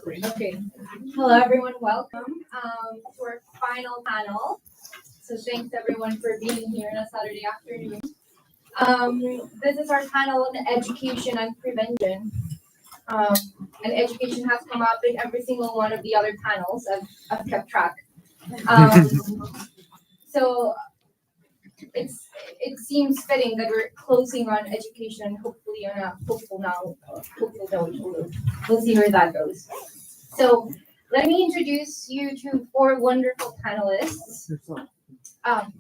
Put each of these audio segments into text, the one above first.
Okay. Hello, everyone. Welcome to our final panel. So thanks everyone for being here on a Saturday afternoon. This is our panel on education and prevention. And education has come up in every single one of the other panels. I've kept track. So it seems fitting that we're closing on education, hopefully on a hopeful note. We'll see where that goes. So let me introduce you to four wonderful panelists. I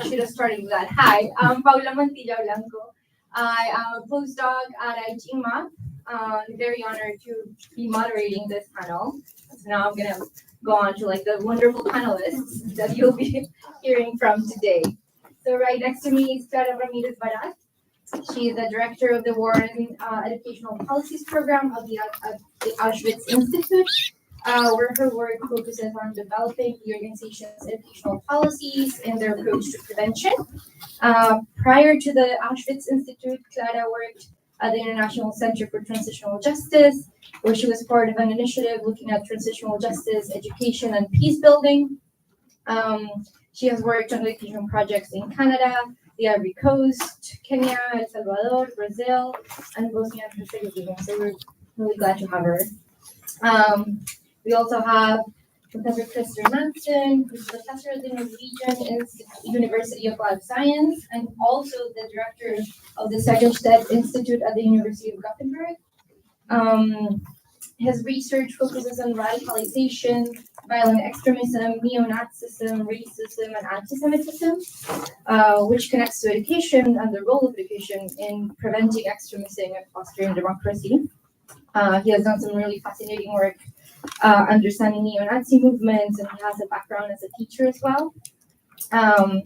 should have started with that. Hi, I'm Paula Mantilla Blanco. I am a postdoc at IGMA. I'm very honored to be moderating this panel. So now I'm gonna go on to like the wonderful panelists that you'll be hearing from today. So right next to me is Clara Ramírez Barat. She is the director of the War and Educational Policies Program of the Auschwitz Institute, where her work focuses on developing the organization's educational policies and their approach to prevention. Prior to the Auschwitz Institute, Clara worked at the International Center for Transitional Justice, where she was part of an initiative looking at transitional justice, education, and peace building. She has worked on education projects in Canada, the Ivory Coast, Kenya, El Salvador, Brazil, and Bosnia and Herzegovina. So we're really glad to have her. We also have Professor Mattsson, who's professor at the Norwegian University of Life Science, and also the director of the Segerstedt Institute at the University of Gothenburg. His research focuses on radicalization, violent extremism, neo-Nazism, racism, and anti-Semitism, which connects to education and the role of education in preventing extremism and fostering democracy. He has done some really fascinating work understanding neo-Nazi movements, and he has a background as a teacher as well.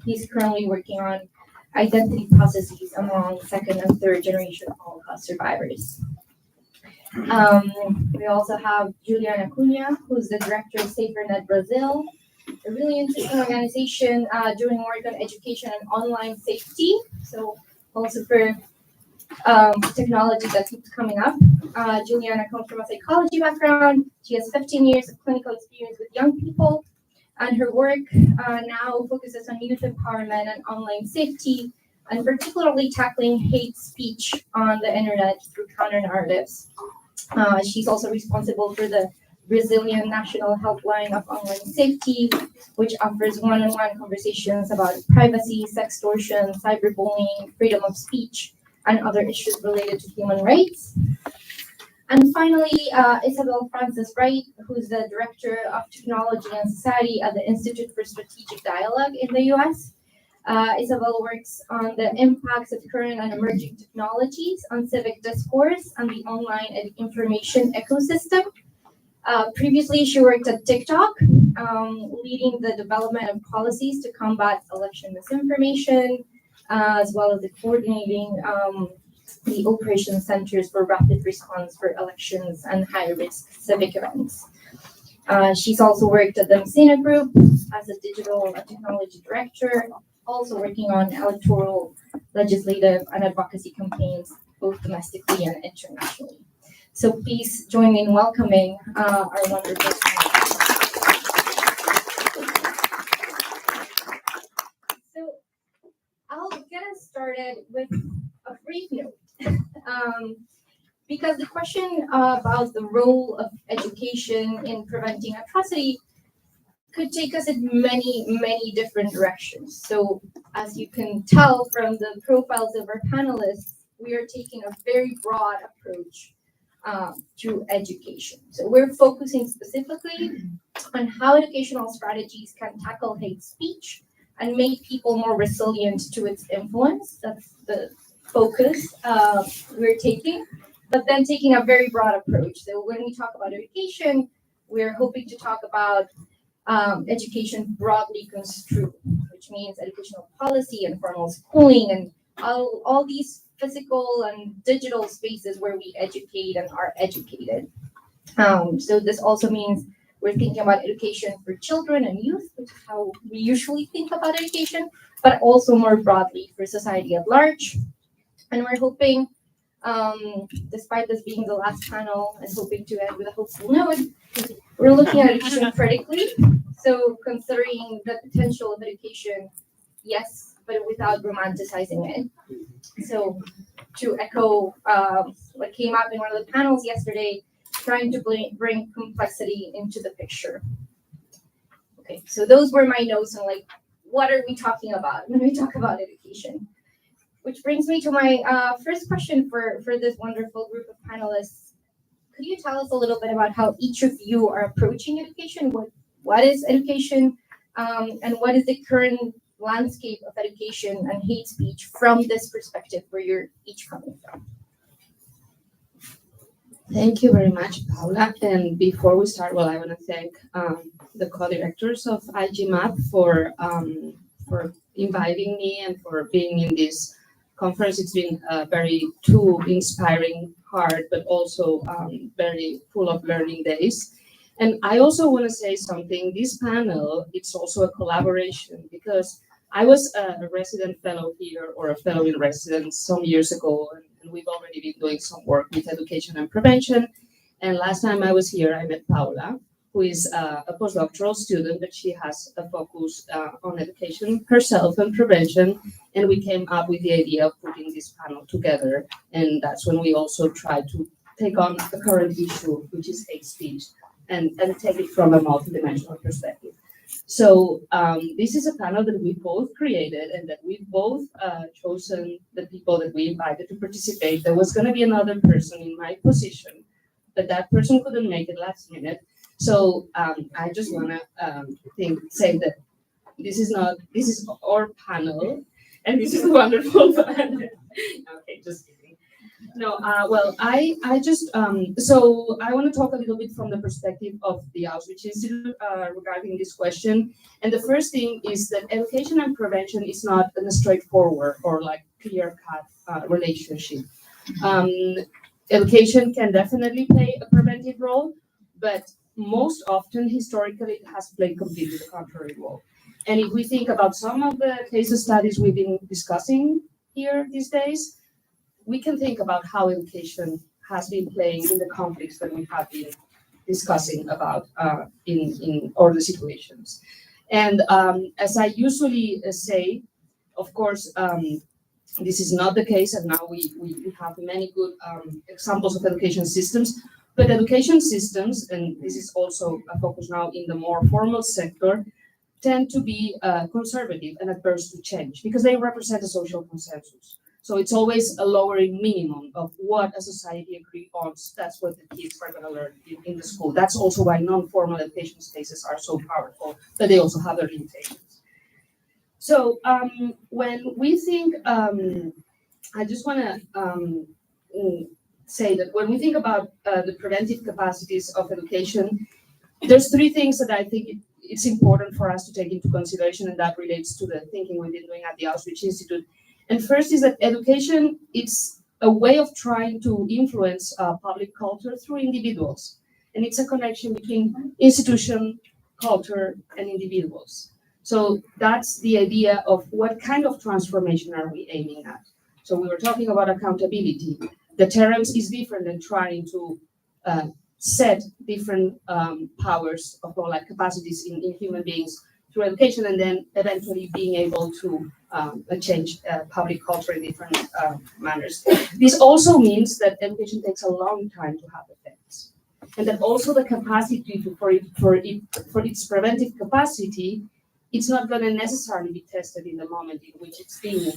He's currently working on identity processes among second and third generation Holocaust survivors. We also have Juliana Cunha, who's the director of SaferNet Brazil, a really interesting organization doing work on education and online safety. So also for technology that keeps coming up. Juliana comes from a psychology background. She has 15 years of clinical experience with young people, and her work now focuses on youth empowerment and online safety, and particularly tackling hate speech on the internet through counter narratives. She's also responsible for the Brazilian National Helpline of Online Safety, which offers one-on-one conversations about privacy, sextortion, cyberbullying, freedom of speech, and other issues related to human rights. And finally, Isabelle Frances-Wright, who's the Director of Technology and Society at the Institute for Strategic Dialogue in the US. Isabelle works on the impacts of current and emerging technologies on civic discourse and the online information ecosystem. Previously, she worked at TikTok, leading the development of policies to combat election misinformation, as well as the coordinating the operation centers for rapid response for elections and high-risk civic events. She's also worked at the Messina Group as a digital and technology director, also working on electoral, legislative, and advocacy campaigns, both domestically and internationally. So please join me in welcoming our wonderful panelists. So I'll get us started with a brief note. Because the question about the role of education in preventing atrocity could take us in many different directions. So as you can tell from the profiles of our panelists, we are taking a very broad approach to education. So we're focusing specifically on how educational strategies can tackle hate speech and make people more resilient to its influence. That's the focus we're taking, but then taking a very broad approach. So when we talk about education, we're hoping to talk about education broadly construed, which means educational policy and formal schooling and all these physical and digital spaces where we educate and are educated. So this also means we're thinking about education for children and youth, which is how we usually think about education, but also more broadly for society at large. And we're hoping Despite this being the last panel and hoping to end with a hopeful note, we're looking at education critically. So considering the potential of education, yes, but without romanticizing it. So to echo what came up in one of the panels yesterday, trying to bring complexity into the picture. Okay, so those were my notes on like, what are we talking about when we talk about education? Which brings me to my first question for this wonderful group of panelists. Could you tell us a little bit about how each of you are approaching education? What is education, and what is the current landscape of education and hate speech from this perspective where you're each coming from? Thank you very much, Paula. And before we start, I want to thank the co-directors of IGMAP for inviting me and for being in this conference. It's been very two inspiring, hard, but also very full of learning days. And I also want to say something. This panel, it's also a collaboration because I was a resident fellow here, or a fellow in residence some years ago, and we've already been doing some work with education and prevention. And last time I was here, I met Paula, who is a postdoctoral student, but she has a focus on education herself and prevention. And we came up with the idea of putting this panel together. And that's when we also tried to take on the current issue, which is hate speech, and take it from a multidimensional perspective. So this is a panel that we both created and that we both chosen the people that we invited to participate. There was going to be another person in my position, but that person couldn't make it last minute. So I just want to say that this is our panel, and this is a wonderful panel. Okay, just kidding. No, I just, so I want to talk a little bit from the perspective of the Auschwitz Institute regarding this question. And the first thing is that education and prevention is not a straightforward or like clear-cut relationship. Education can definitely play a preventive role, but most often, historically, it has played completely the contrary role. And if we think about some of the case studies we've been discussing here these days, we can think about how education has been playing in the conflicts that we have been discussing about in all the situations. And as I usually say, of course, this is not the case, and now we have many good examples of education systems, but education systems, and this is also a focus now in the more formal sector, tend to be conservative and adverse to change because they represent a social consensus. So it's always a lowering minimum of what a society agrees on. That's what the kids are going to learn in the school. That's also why non-formal education spaces are so powerful, but they also have their limitations. So when we think, I just want to say that when we think about the preventive capacities of education, there's three things that I think it's important for us to take into consideration, and that relates to the thinking we've been doing at the Auschwitz Institute. And first is that education, it's a way of trying to influence public culture through individuals. And it's a connection between institution, culture, and individuals. So that's the idea of what kind of transformation are we aiming at. So we were talking about accountability. Deterrence is different than trying to set different powers of like capacities in human beings through education, and then eventually being able to change public culture in different manners. This also means that education takes a long time to have effects, and that also the capacity for its preventive capacity, it's not going to necessarily be tested in the moment in which it's being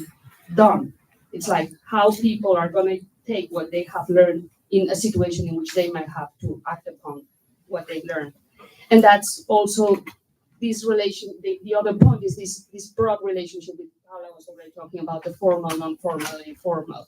done. It's like how people are going to take what they have learned in a situation in which they might have to act upon what they learned, and that's also this relation. The other point is this broad relationship with Paula was already talking about, the formal, non-formal, and informal.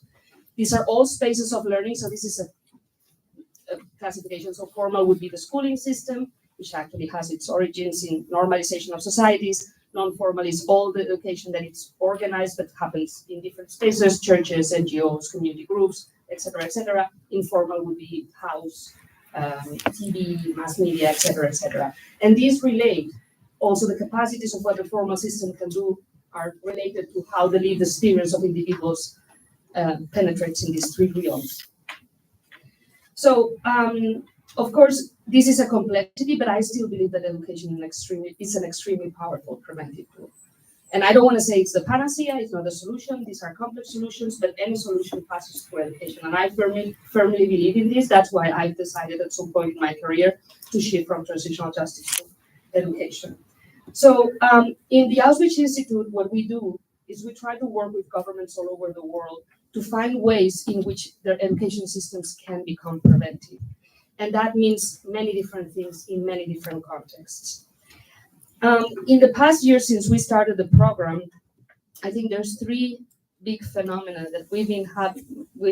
These are all spaces of learning. So this is a classification. So formal would be the schooling system, which actually has its origins in normalization of societies. Non-formal is all the education that it's organized but happens in different spaces, churches, NGOs, community groups, etc., etc. Informal would be house, TV, mass media, etc., etc. And these relate. Also, the capacities of what the formal system can do are related to how the lived experience of individuals penetrates in these three realms. So, of course, this is a complexity, but I still believe that education is an extremely powerful preventive tool. And I don't want to say it's the panacea, it's not a solution, these are complex solutions, but any solution passes through education. And I firmly believe in this. That's why I've decided at some point in my career to shift from transitional justice to education. So in the Auschwitz Institute, what we do is we try to work with governments all over the world to find ways in which their education systems can become preventive. And that means many different things in many different contexts. In the past year since we started the program, I think there's three big phenomena that we've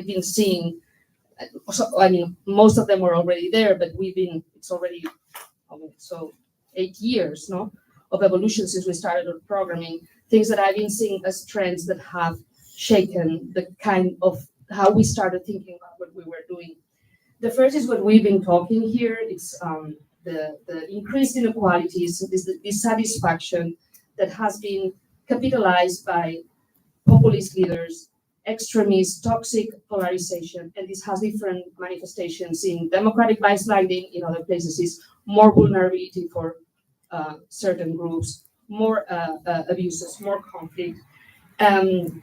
been seeing. So, I mean, most of them were already there, but it's already 8 years, no, of evolution since we started our programming. Things that I've been seeing as trends that have shaken the kind of how we started thinking about what we were doing. The first is what we've been talking here. It's the increased inequalities, this dissatisfaction that has been capitalized by populist leaders, extremists, toxic polarization, and this has different manifestations in democratic backsliding. In other places, is more vulnerability for certain groups, more abuses, more conflict, and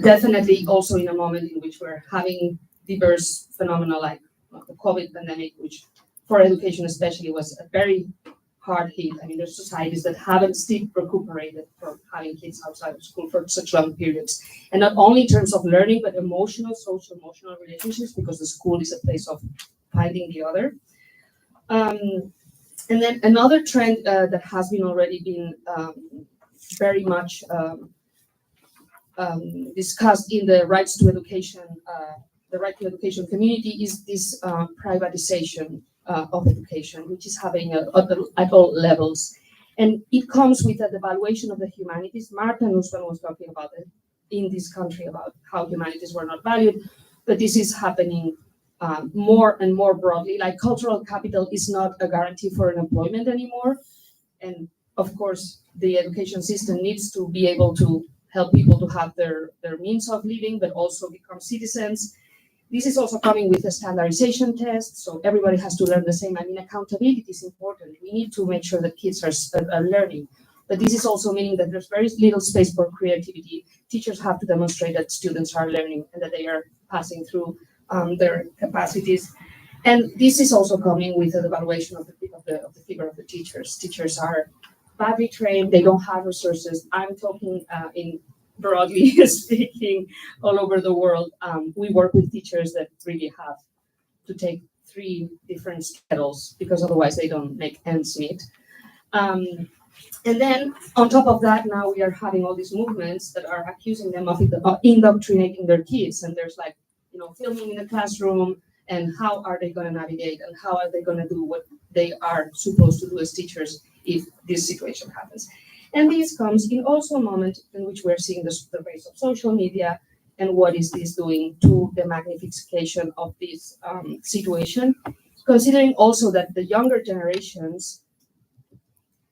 definitely also in a moment in which we're having diverse phenomena like the COVID pandemic, which for education especially was a very hard hit. I mean, there's societies that haven't still recuperated from having kids outside of school for such long periods. And not only in terms of learning, but emotional, social, emotional relationships, because the school is a place of finding the other. And then another trend that has been already been very much discussed in the rights to education, the right to education community is this privatization of education, which is happening at all levels. And it comes with a devaluation of the humanities. Marta Nussbaum was talking about it in this country, about how humanities were not valued, but this is happening more and more broadly. Like cultural capital is not a guarantee for employment anymore. And of course, the education system needs to be able to help people to have their means of living, but also become citizens. This is also coming with a standardization test, so everybody has to learn the same. I mean, accountability is important. We need to make sure that kids are learning. But this is also meaning that there's very little space for creativity. Teachers have to demonstrate that students are learning and that they are passing through their capacities. And this is also coming with the devaluation of the figure of the teachers. Teachers are badly trained, they don't have resources. I'm talking in broadly speaking, all over the world. We work with teachers that really have to take 3 different schedules because otherwise they don't make ends meet. And then on top of that, now we are having all these movements that are accusing them of indoctrinating their kids. And there's like, filming in the classroom, and how are they going to navigate, and how are they going to do what they are supposed to do as teachers if this situation happens. And this comes in also a moment in which we're seeing the rise of social media and what is this doing to the magnification of this situation, considering also that the younger generations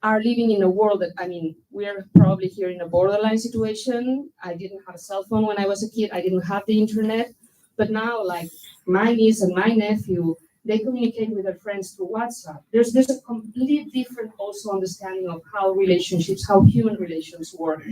are living in a world that, I mean, we're probably here in a borderline situation. I didn't have a cell phone when I was a kid. I didn't have the internet. But now, like, my niece and my nephew, they communicate with their friends through WhatsApp. There's a completely different also understanding of how relationships, how human relations work.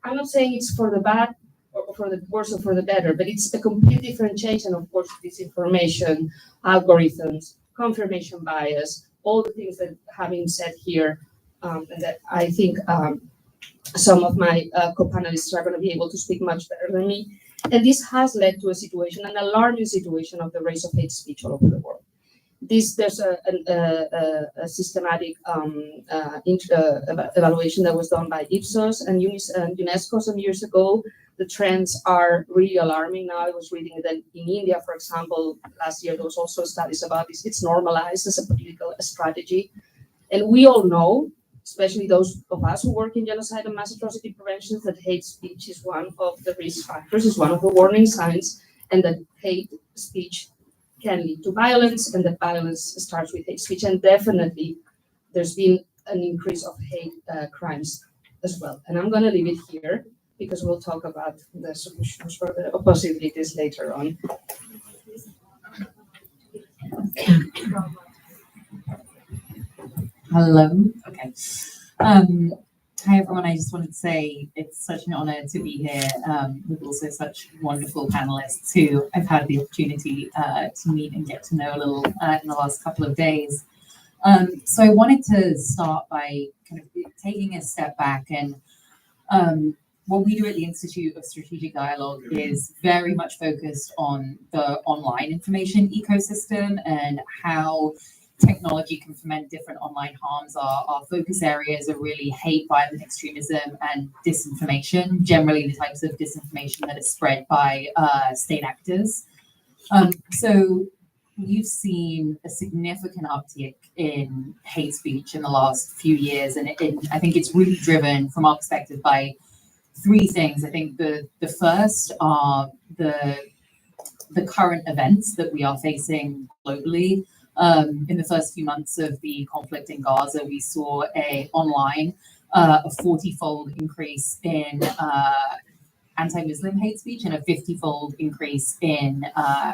I'm not saying it's for the bad or for the worse or for the better, but it's a completely different change. And of course, disinformation, algorithms, confirmation bias, all the things that have been said here, and that I think some of my co-panelists are going to be able to speak much better than me. And this has led to a situation, an alarming situation of the rise of hate speech all over the world. There's a systematic evaluation that was done by Ipsos and UNESCO some years ago. The trends are really alarming now. I was reading that in India, for example, last year there was also studies about this. It's normalized as a political strategy. And we all know, especially those of us who work in genocide and mass atrocity prevention, that hate speech is one of the risk factors, is one of the warning signs, and that hate speech can lead to violence, and that violence starts with hate speech. And definitely there's been an increase of hate crimes as well. And I'm going to leave it here. because we'll talk about the solutions for the possibilities later on. Hello. Okay. Hi everyone. I just wanted to say it's such an honor to be here with also such wonderful panelists who I've had the opportunity to meet and get to know a little in the last couple of days. So I wanted to start by kind of taking a step back, and what we do at the Institute of Strategic Dialogue is very much focused on the online information ecosystem and how technology can prevent different online harms. Our focus areas are really hate, violent extremism, and disinformation, generally the types of disinformation that is spread by state actors. So we've seen a significant uptick in hate speech in the last few years, and I think it's really driven, from our perspective, by three things. I think the first are the current events that we are facing globally. In the first few months of the conflict in Gaza, we saw a 40-fold increase in anti-Muslim hate speech and a 50-fold increase in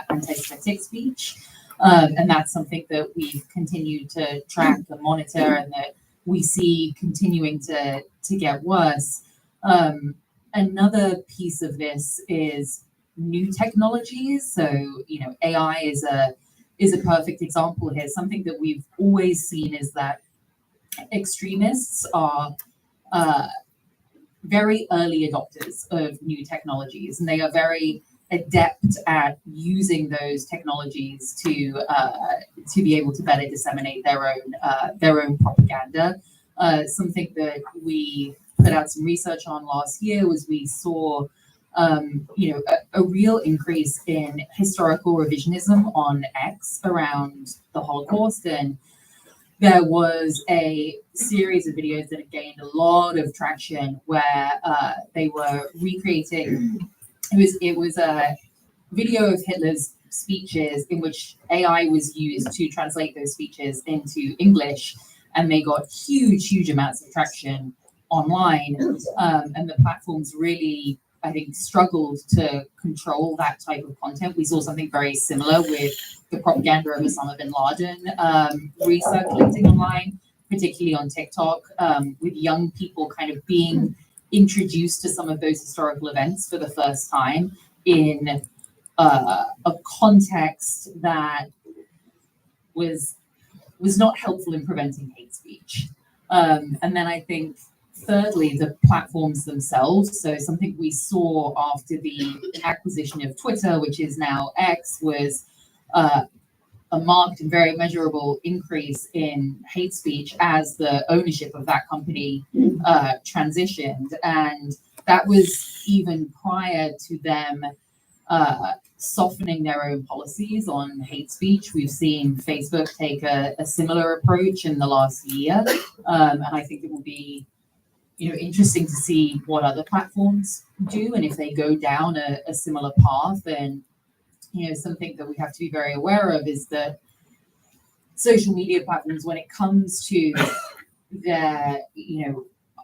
anti-Semitic speech. And that's something that we've continued to track and monitor, and that we see continuing to get worse. Another piece of this is new technologies. So, AI is a perfect example here. Something that we've always seen is that extremists are very early adopters of new technologies, and they are very adept at using those technologies to be able to better disseminate their own propaganda. Something that we put out some research on last year was we saw a real increase in historical revisionism on X around the Holocaust, and there was a series of videos that had gained a lot of traction where they were recreating. It was a video of Hitler's speeches in which AI was used to translate those speeches into English, and they got huge amounts of traction online, and the platforms really, I think, struggled to control that type of content. We saw something very similar with the propaganda of Osama bin Laden recirculating online, particularly on TikTok, with young people kind of being introduced to some of those historical events for the first time in a context that was not helpful in preventing hate speech. And then I think, thirdly, the platforms themselves. So something we saw after the acquisition of Twitter, which is now X, was a marked and very measurable increase in hate speech as the ownership of that company transitioned. And that was even prior to them softening their own policies on hate speech. We've seen Facebook take a similar approach in the last year. And I think it will be interesting to see what other platforms do, and if they go down a similar path. And something that we have to be very aware of is that social media platforms, when it comes to their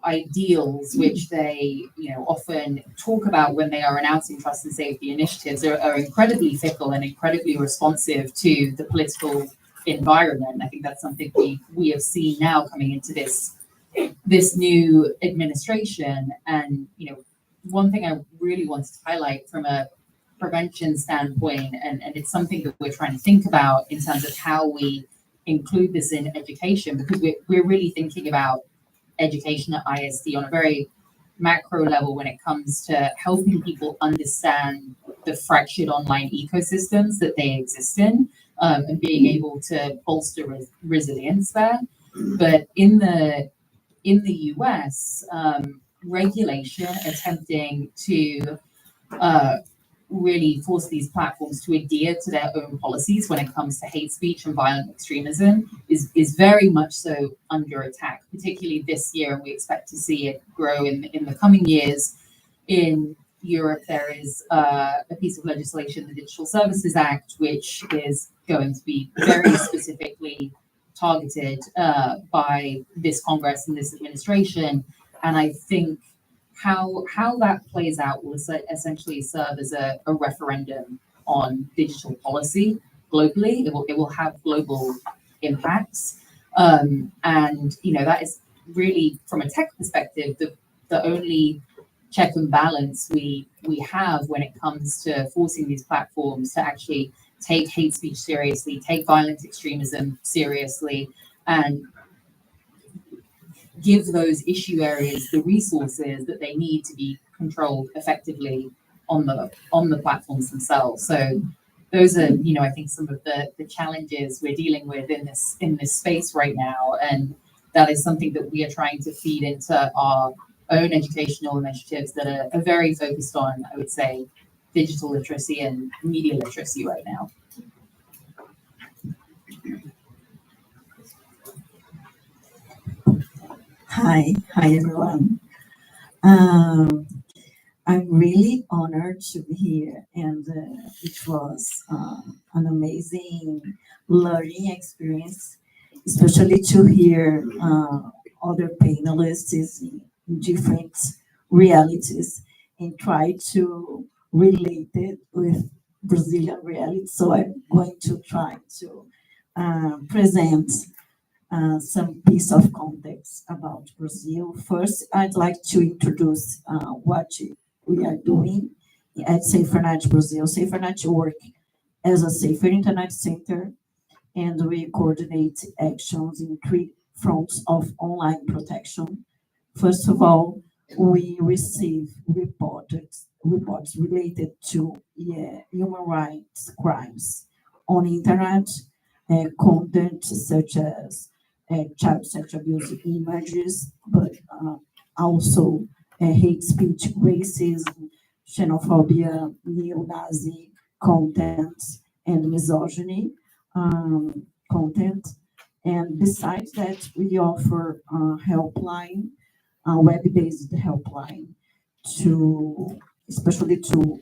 ideals, which they often talk about when they are announcing trust and safety initiatives, are incredibly fickle and incredibly responsive to the political environment. I think that's something we have seen now coming into this new administration. And one thing I really wanted to highlight from a prevention standpoint, and it's something that we're trying to think about in terms of how we include this in education, because we're really thinking about education at ISD on a very macro level when it comes to helping people understand the fractured online ecosystems that they exist in, and being able to bolster resilience there. But in the US, regulation attempting to really force these platforms to adhere to their own policies when it comes to hate speech and violent extremism is very much so under attack, particularly this year, and we expect to see it grow in the coming years. In Europe, there is a piece of legislation, the Digital Services Act, which is going to be very specifically targeted by this Congress and this administration. And I think how that plays out will essentially serve as a referendum on digital policy globally. It will have global impacts, and that is really, from a tech perspective, the only check and balance we have when it comes to forcing these platforms to actually take hate speech seriously, take violent extremism seriously, and give those issue areas the resources that they need to be controlled effectively on the platforms themselves. So those are, I think, some of the challenges we're dealing with in this space right now, and that is something that we are trying to feed into our own educational initiatives that are very focused on, I would say, digital literacy and media literacy right now. Hi everyone. I'm really honored to be here, and it was an amazing learning experience, especially to hear other panelists in different realities and try to relate it with Brazilian reality. So I'm going to try to present some piece of context about Brazil. First, I'd like to introduce what we are doing at SaferNet Brazil. SaferNet work as a Safer Internet Center, and we coordinate actions in 3 fronts of online protection. First of all, we receive reports related to human rights crimes on internet, content such as child sexual abuse images, but also hate speech, racism, xenophobia, neo-Nazi content, and misogyny content. And besides that, we offer a helpline, a web-based helpline, especially to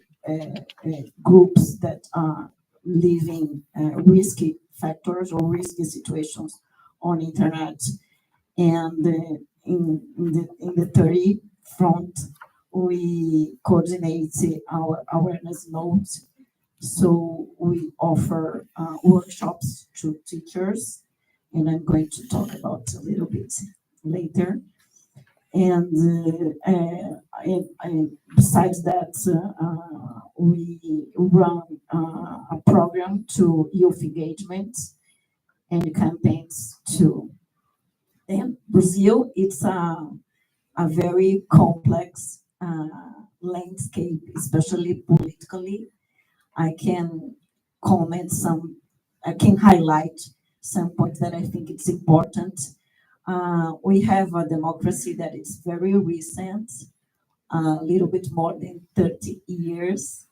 groups that are living risky factors or risky situations on internet. And in the third front, we coordinate our awareness notes. So we offer workshops to teachers, and I'm going to talk about a little bit later. And besides that, we run a program to youth engagement and campaigns too. And Brazil, it's a very complex landscape, especially politically. I can highlight some points that I think it's important. We have a democracy that is very recent, a little bit more than 30 years,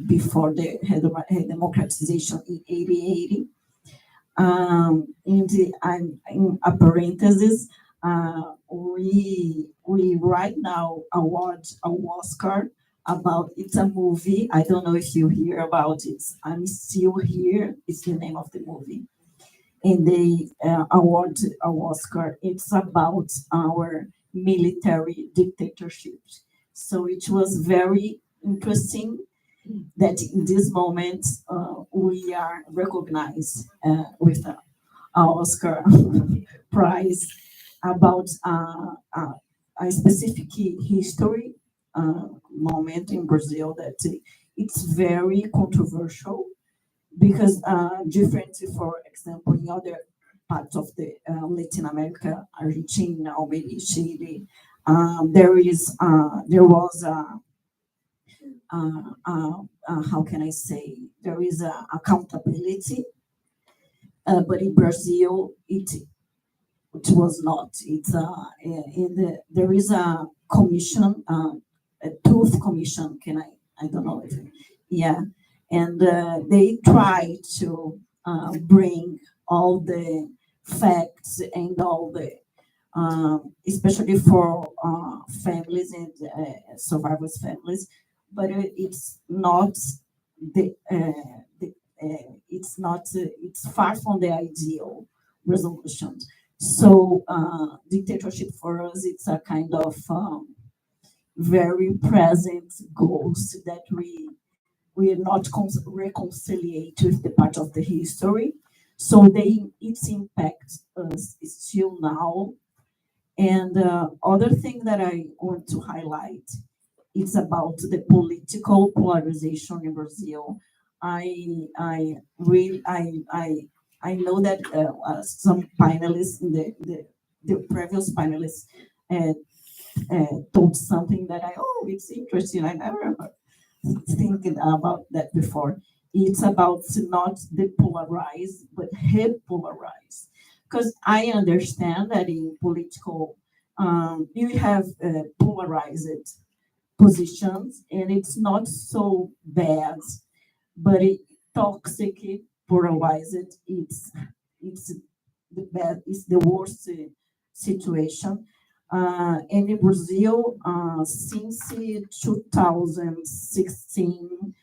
before the democratization in 1880. In a parenthesis, we right now award an Oscar about, it's a movie. I don't know if you hear about it. I'm Still Here. It's the name of the movie. And they award an Oscar. It's about our military dictatorship. So it was very interesting that in this moment we are recognized with an Oscar prize about a specific history moment in Brazil that it's very controversial, because different, for example, in other parts of the Latin America, Argentina, or maybe Chile, there was how can I say, there is accountability, but in Brazil it was not. It's there is a commission, a truth commission. I don't know if and they try to bring all the facts and all the especially for families and survivors' families, but it's not it's far from the ideal resolution. So dictatorship for us, it's a kind of very present goals that we are not reconciliate with the part of the history. So it impacts us still now. And other thing that I want to highlight is about the political polarization in Brazil. I know that some panelists, the previous panelists, uh, told something that it's interesting. I never thinking about that before. It's about not depolarize, but repolarize. Because I understand that in political, you have polarized positions, and it's not so bad, but it toxic, polarized. It's the bad. It's the worst situation. And in Brazil, since 2016,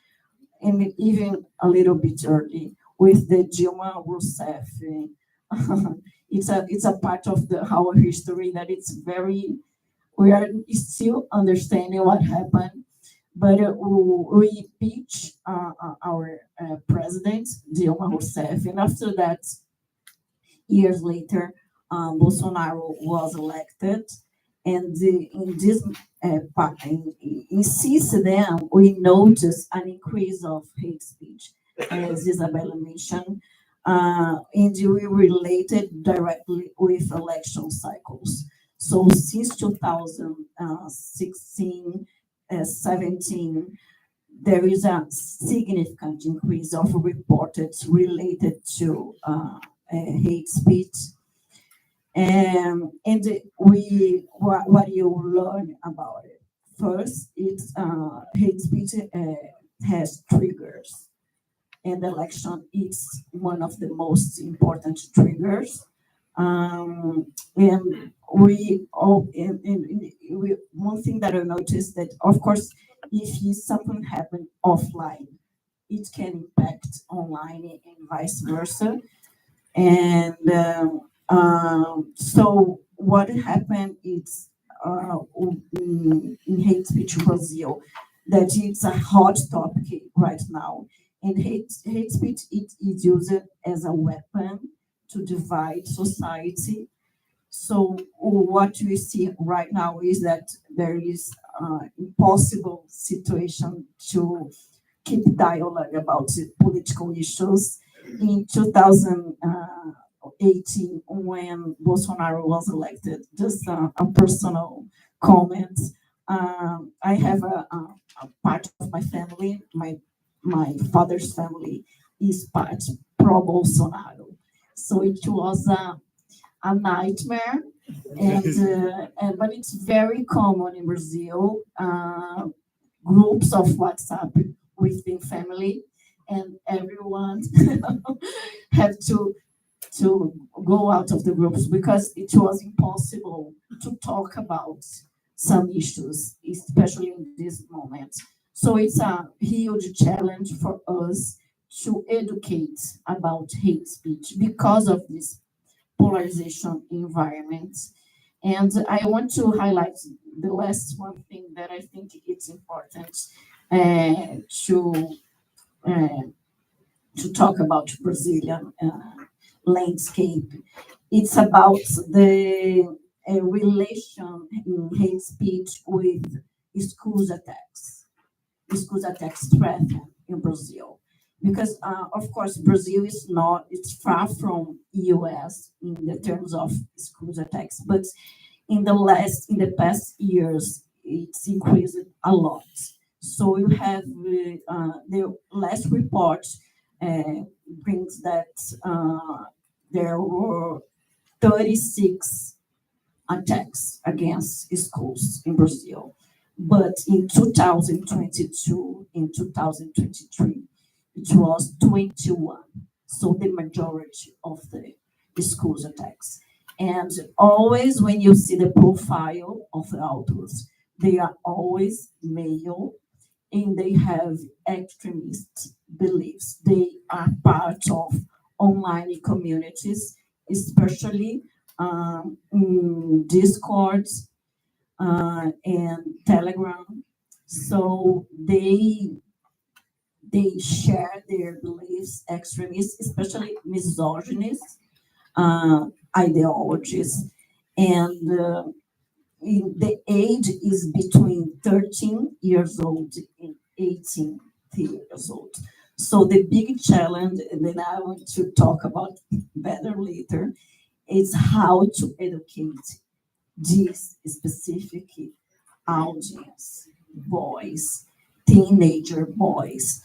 and even a little bit early with the Dilma Rousseff, it's a part of our history that it's very, we are still understanding what happened, but we impeached our president Dilma Rousseff, and after that, years later, Bolsonaro was elected, and in this since then we noticed an increase of hate speech, as Isabelle mentioned, and we related directly with election cycles. So since 2016, 17, there is a significant increase of reported related to hate speech. And what you learn about it. First, it's hate speech has triggers, and election is one of the most important triggers. And one thing that I noticed that, of course, if something happened offline, it can impact online and vice versa. And so what happened is in hate speech in Brazil, that it's a hot topic right now. And hate speech it is used as a weapon to divide society. So what we see right now is that there is impossible situation to keep dialogue about political issues. In 2018, when Bolsonaro was elected, just a personal comment. I have a part of my family, my father's family is part pro-Bolsonaro. So it was a nightmare, and but it's very common in Brazil. Groups of WhatsApp within family, and everyone have to go out of the groups because it was impossible to talk about some issues, especially in this moment. So it's a huge challenge for us to educate about hate speech because of this polarization environment. And I want to highlight the last one thing that I think it's important to talk about Brazilian landscape. It's about the relation in hate speech with schools attacks. Schools attacks threaten in Brazil. Because of course Brazil is not, it's far from US in the terms of schools attacks, but in the past years it's increased a lot. So you have the last report brings that there were 36 attacks against schools in Brazil, but in 2022, in 2023, it was 21. So the majority of the schools attacks. And always when you see the profile of the authors, they are always male and they have extremist beliefs. They are part of online communities, especially in Discords, and Telegram. So they share their beliefs, extremists, especially misogynist ideologies, and the age is between 13 years old and 18 years old. So the big challenge, and then I want to talk about better later, is how to educate this specific audience, boys, teenager boys.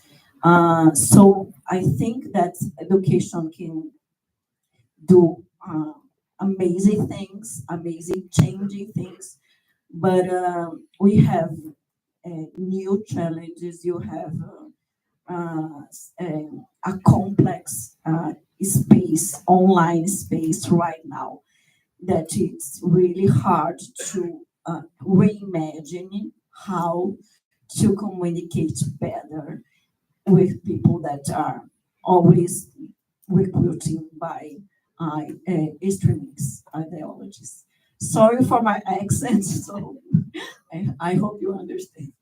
So I think that education can do amazing things, amazing changing things, but we have new challenges. You have a complex space, online space right now that it's really hard to reimagine how to communicate better with people that are always recruiting by extremist ideologies. Sorry for my accent, so I hope you understand.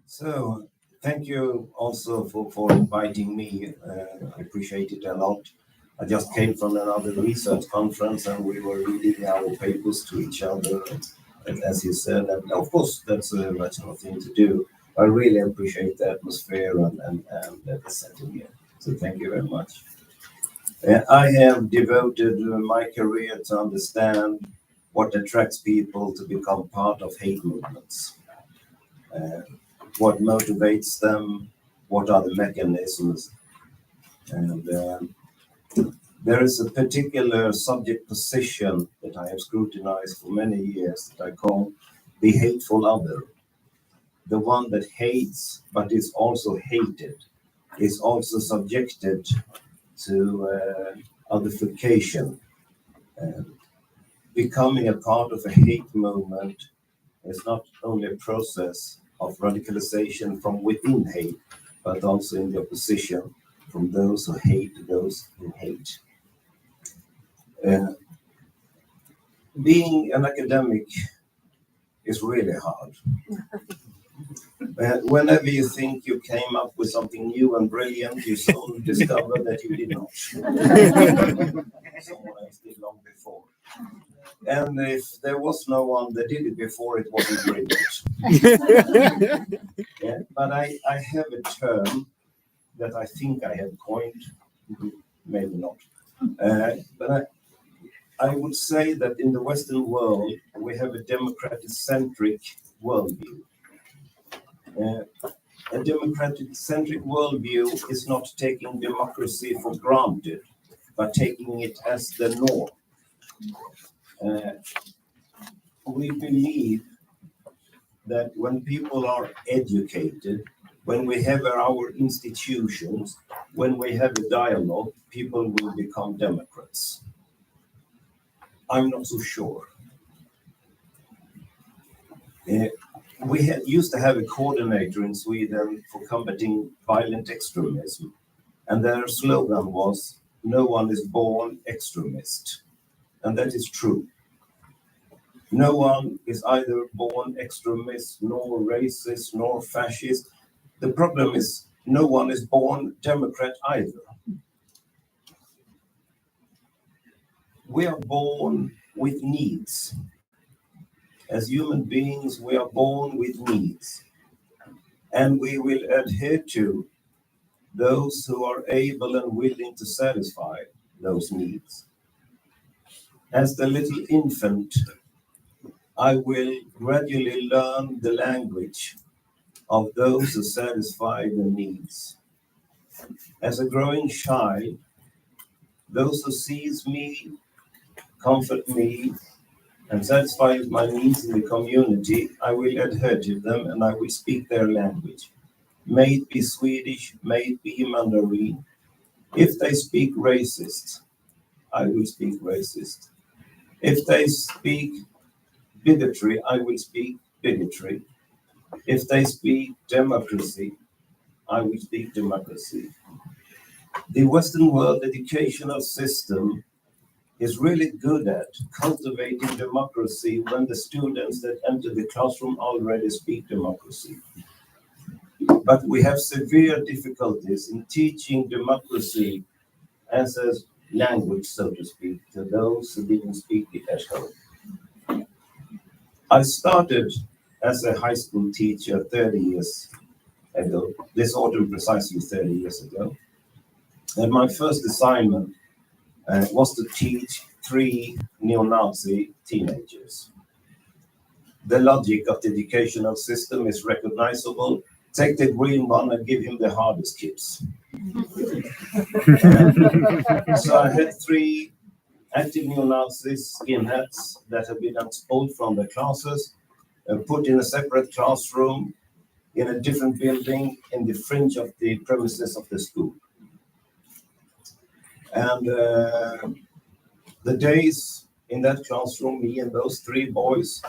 So thank you also for inviting me. I appreciate it a lot. I just came from another research conference and we were reading our papers to each other. And as you said, and of course, that's a natural thing to do. I really appreciate the atmosphere and the setting here. So thank you very much. I have devoted my career to understand what attracts people to become part of hate movements. What motivates them, what are the mechanisms. And there is a particular subject position that I have scrutinized for many years that I call the hateful other. The one that hates, but is also hated, is also subjected to otherification. Becoming a part of a hate movement is not only a process of radicalization from within hate, but also in the opposition from those who hate those who hate. Being an academic is really hard. Whenever you think you came up with something new and brilliant, you soon discover that you did not. Someone else did long before. And if there was no one that did it before, it wasn't brilliant. Yeah, but I have a term that I think I have coined, maybe not. But I would say that in the Western world, we have a democratic-centric worldview. A democratic-centric worldview is not taking democracy for granted, but taking it as the norm. We believe that when people are educated, when we have our institutions, when we have a dialogue, people will become Democrats. I'm not so sure. We used to have a coordinator in Sweden for combating violent extremism, and their slogan was, "No one is born extremist." And that is true. No one is either born extremist, nor racist, nor fascist. The problem is no one is born Democrat either. We are born with needs. As human beings, we are born with needs. And we will adhere to those who are able and willing to satisfy those needs. As the little infant, I will gradually learn the language of those who satisfy the needs. As a growing child, those who sees me, comfort me, and satisfy my needs in the community, I will adhere to them and I will speak their language. May it be Swedish, may it be Mandarin. If they speak racist, I will speak racist. If they speak bigotry, I will speak bigotry. If they speak democracy, I will speak democracy. The Western world educational system is really good at cultivating democracy when the students that enter the classroom already speak democracy. But we have severe difficulties in teaching democracy as a language, so to speak, to those who didn't speak it at home. I started as a high school teacher 30 years ago, this autumn precisely 30 years ago. And my first assignment was to teach 3 neo-Nazi teenagers. The logic of the educational system is recognizable. Take the green one and give him the hardest kids. So I had 3 active neo-Nazis, skinheads, that had been expelled from the classes and put in a separate classroom in a different building in the fringe of the premises of the school. And the days in that classroom, me and those 3 boys,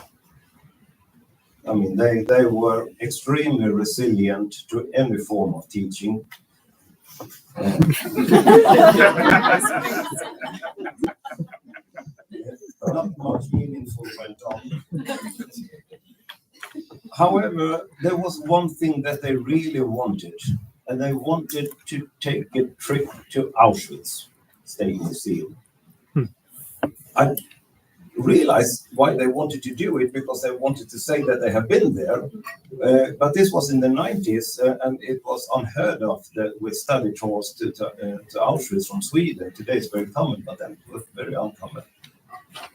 I mean, they were extremely resilient to any form of teaching. Not much meaningful went on. However, there was one thing that they really wanted, and they wanted to take a trip to Auschwitz State Museum. I realized why they wanted to do it, because they wanted to say that they have been there. But this was in the 90s, and it was unheard of with study tours to Auschwitz from Sweden. Today it's very common, but then it was very uncommon.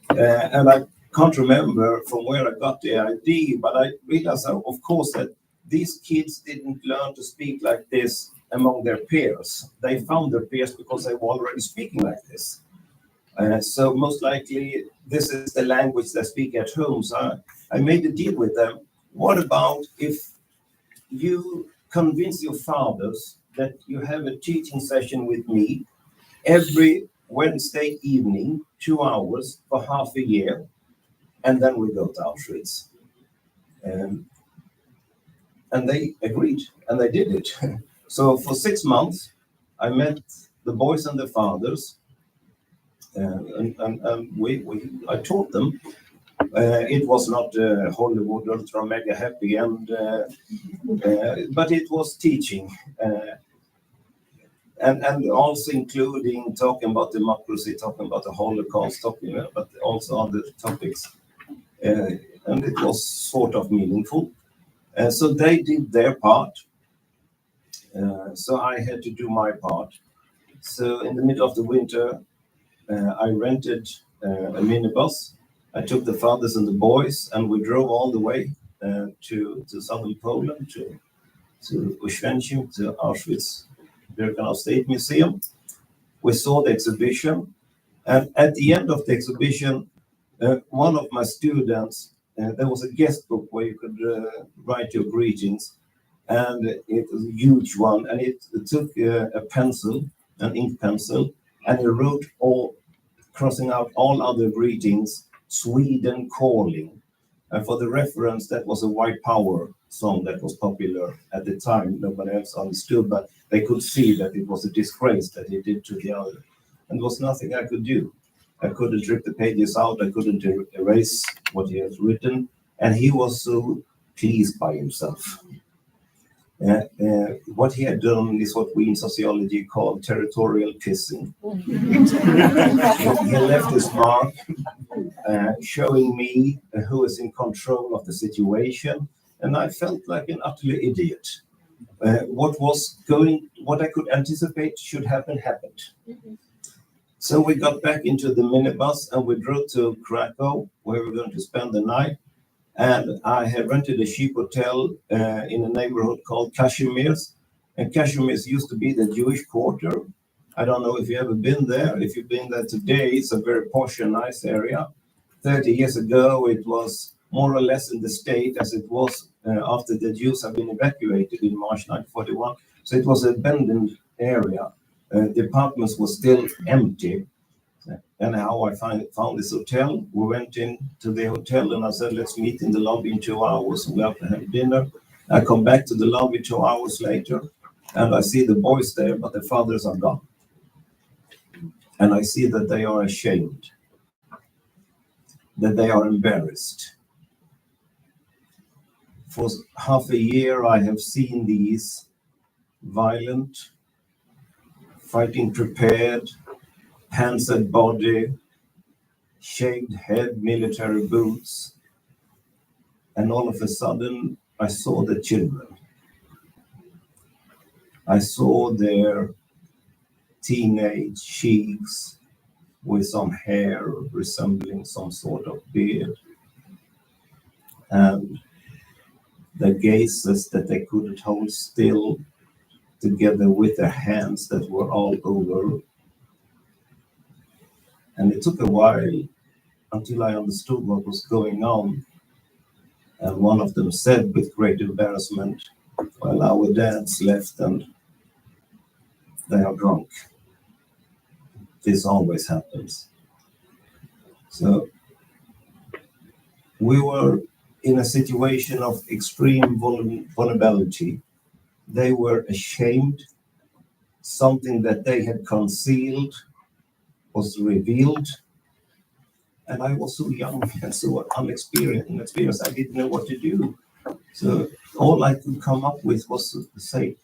And I can't remember from where I got the idea, but I realized, of course, that these kids didn't learn to speak like this among their peers. They found their peers because they were already speaking like this. So most likely, this is the language they speak at home. So I made a deal with them. What about if you convince your fathers that you have a teaching session with me every Wednesday evening, 2 hours for half a year, and then we go to Auschwitz. And they agreed, and they did it. So for 6 months, I met the boys and the fathers, and I taught them. It was not Hollywood ultra mega happy, but it was teaching, and also including talking about democracy, talking about the Holocaust, talking about also other topics, and it was sort of meaningful. So they did their part. So I had to do my part. So in the middle of the winter, I rented a minibus. I took the fathers and the boys, and we drove all the way to southern Poland, to Auschwitz, to Auschwitz-Birkenau State Museum. We saw the exhibition, and at the end of the exhibition, one of my students, there was a guest book where you could write your greetings, and it was a huge one, and it took a pencil, an ink pencil, and he wrote crossing out all other greetings, Sweden calling. And for the reference, that was a White Power song that was popular at the time. Nobody else understood, but they could see that it was a disgrace that he did to the other. And there was nothing I could do. I couldn't rip the pages out. I couldn't erase what he had written. And he was so pleased by himself. What he had done is what we in sociology call territorial pissing. He left his mark, showing me who is in control of the situation, and I felt like an utterly idiot. What I could anticipate should happen happened. So we got back into the minibus and we drove to Krakow, where we were going to spend the night. And I had rented a cheap hotel in a neighborhood called Kazimierz. And Kazimierz used to be the Jewish quarter. I don't know if you've ever been there. If you've been there today, it's a very posh and nice area. 30 years ago, it was more or less in the state as it was after the Jews have been evacuated in March 1941. So it was an abandoned area. The apartments were still empty. And how I found this hotel. We went into the hotel and I said, let's meet in the lobby in 2 hours. We have to have dinner. I come back to the lobby 2 hours later and I see the boys there, but the fathers are gone. and I see that they are ashamed, that they are embarrassed. For half a year, I have seen these violent, fighting prepared, panzered body, shaved head, military boots, and all of a sudden, I saw the children. I saw their teenage cheeks with some hair resembling some sort of beard, and the gazes that they couldn't hold still, together with their hands that were all over. And it took a while until I understood what was going on. And one of them said with great embarrassment, "Well, our dads left and they are drunk. This always happens." So we were in a situation of extreme vulnerability. They were ashamed. Something that they had concealed was revealed. And I was so young and so inexperienced. I didn't know what to do. So all I could come up with was to say,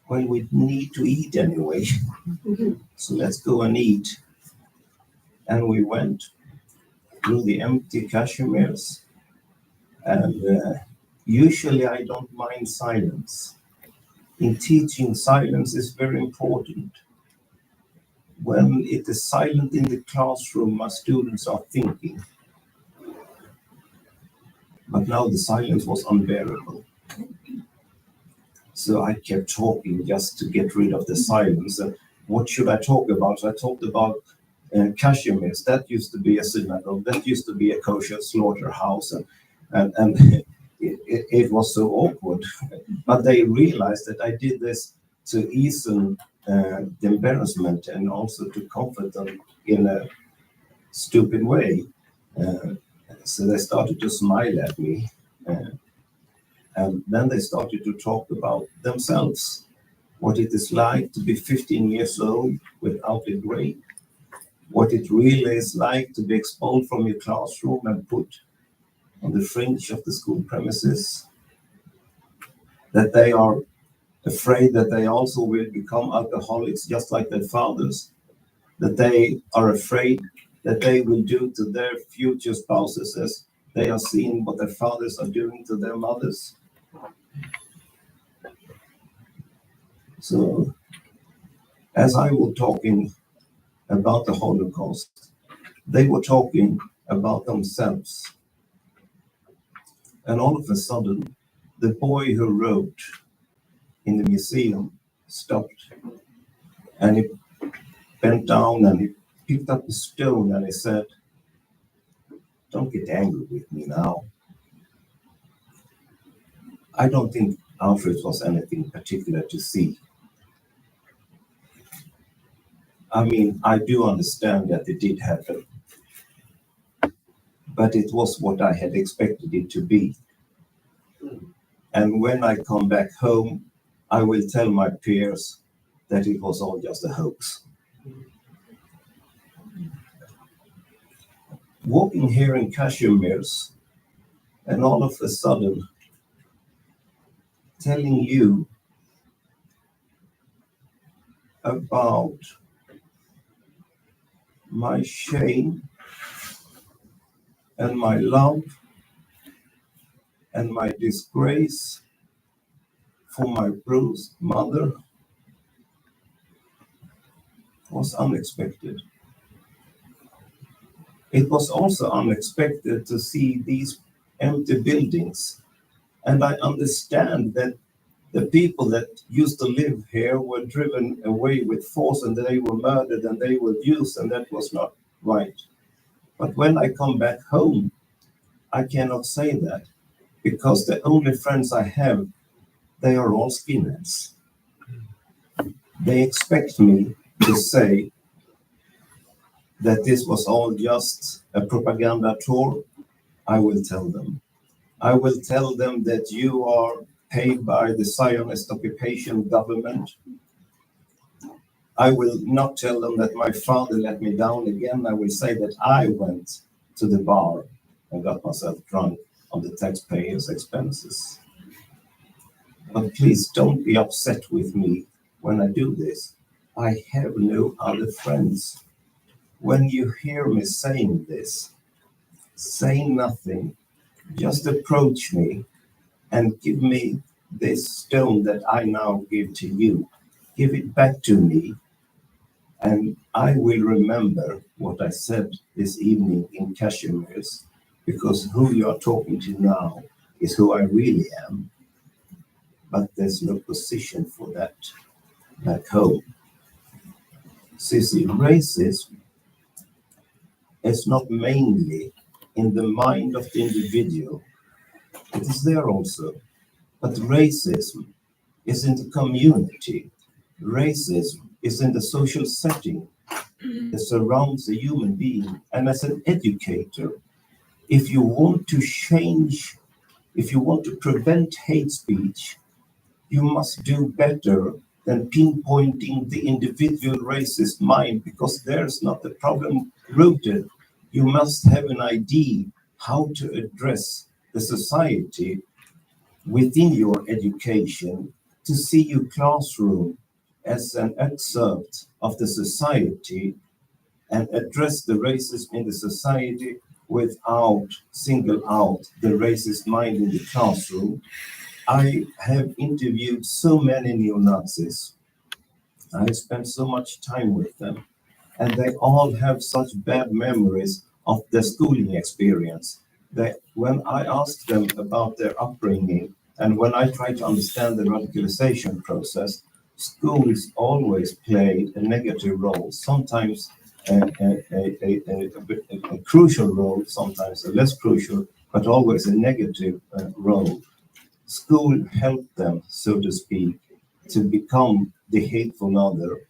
well, we need to eat anyway. So let's go and eat. And we went through the empty cashmeres. And usually I don't mind silence. In teaching, silence is very important. When it is silent in the classroom, my students are thinking. But now the silence was unbearable. So I kept talking just to get rid of the silence. And what should I talk about? So I talked about Kashmirs. That used to be a synagogue. That used to be a kosher slaughterhouse. And it was so awkward. But they realized that I did this to ease the embarrassment and also to comfort them in a stupid way. So they started to smile at me. And then they started to talk about themselves, what it is like to be 15 years old without a grade, what it really is like to be expelled from your classroom and put on the fringe of the school premises, that they are afraid that they also will become alcoholics just like their fathers, that they are afraid that they will do to their future spouses as they are seeing what their fathers are doing to their mothers. So, as I was talking about the Holocaust, they were talking about themselves. And all of a sudden, the boy who wrote in the museum stopped, and he bent down and he picked up a stone and he said, "Don't get angry with me now. I don't think Auschwitz was anything particular to see. I mean, I do understand that it did happen, but it was what I had expected it to be. And when I come back home, I will tell my peers that it was all just a hoax." Walking here in Kashmirs, and all of a sudden telling you about my shame and my love and my disgrace for my bruised mother was unexpected. It was also unexpected to see these empty buildings. And I understand that the people that used to live here were driven away with force and they were murdered and they were abused, and that was not right. But when I come back home, I cannot say that, because the only friends I have, they are all skinheads. They expect me to say that this was all just a propaganda tour. I will tell them. I will tell them that you are paid by the Zionist occupation government I will not tell them that my father let me down again. I will say that I went to the bar and got myself drunk on the taxpayers' expenses. But please don't be upset with me when I do this. I have no other friends. When you hear me saying this, say nothing. Just approach me and give me this stone that I now give to you. Give it back to me, and I will remember what I said this evening in Cashmere's, because who you are talking to now is who I really am. But there's no position for that back home. Sissy, racism is not mainly in the mind of the individual. It is there also. But racism is in the community. Racism is in the social setting that surrounds a human being. And as an educator, if you want to change, if you want to prevent hate speech, you must do better than pinpointing the individual racist mind, because there's not the problem rooted. You must have an idea how to address the society within your education, to see your classroom as an excerpt of the society and address the racism in the society without single out the racist mind in the classroom. I have interviewed so many neo-Nazis. I spent so much time with them, and they all have such bad memories of their schooling experience that when I asked them about their upbringing and when I try to understand the radicalization process, schools always played a negative role, sometimes a crucial role, sometimes a less crucial, but always a negative role. School helped them, so to speak, to become the hateful other,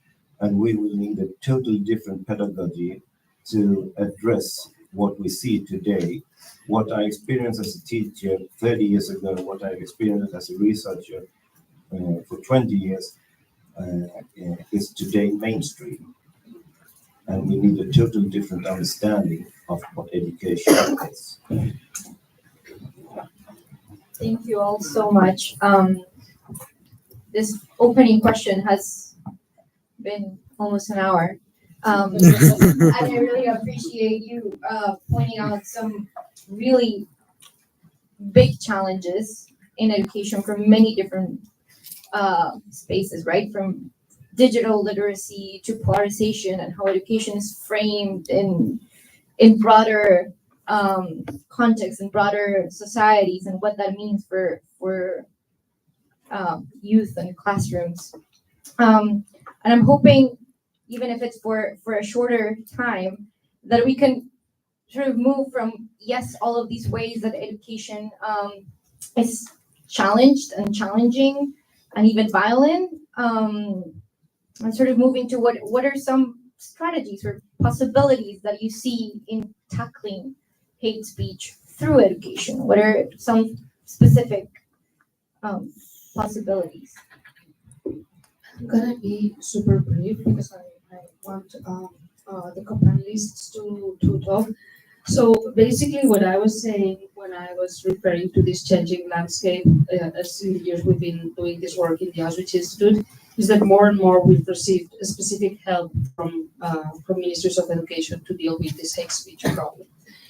and we will need a totally different pedagogy to address what we see today. What I experienced as a teacher 30 years ago, what I've experienced as a researcher for 20 years is today mainstream. And we need a totally different understanding of what education is. Thank you all so much. This opening question has been almost an hour. And I really appreciate you pointing out some really big challenges in education from many different spaces, right? From digital literacy to polarization and how education is framed in broader context and broader societies, and what that means for youth and classrooms. And I'm hoping, even if it's for a shorter time, that we can sort of move from, yes, all of these ways that education is challenged and challenging and even violent, and sort of moving to what are some strategies or possibilities that you see in tackling hate speech through education? What are some specific possibilities? I'm gonna be super brief because I want the co-panelists to talk. So basically what I was saying when I was referring to this changing landscape, as in the years we've been doing this work in the Auschwitz Institute, is that more and more we've received a specific help from ministries of education to deal with this hate speech problem,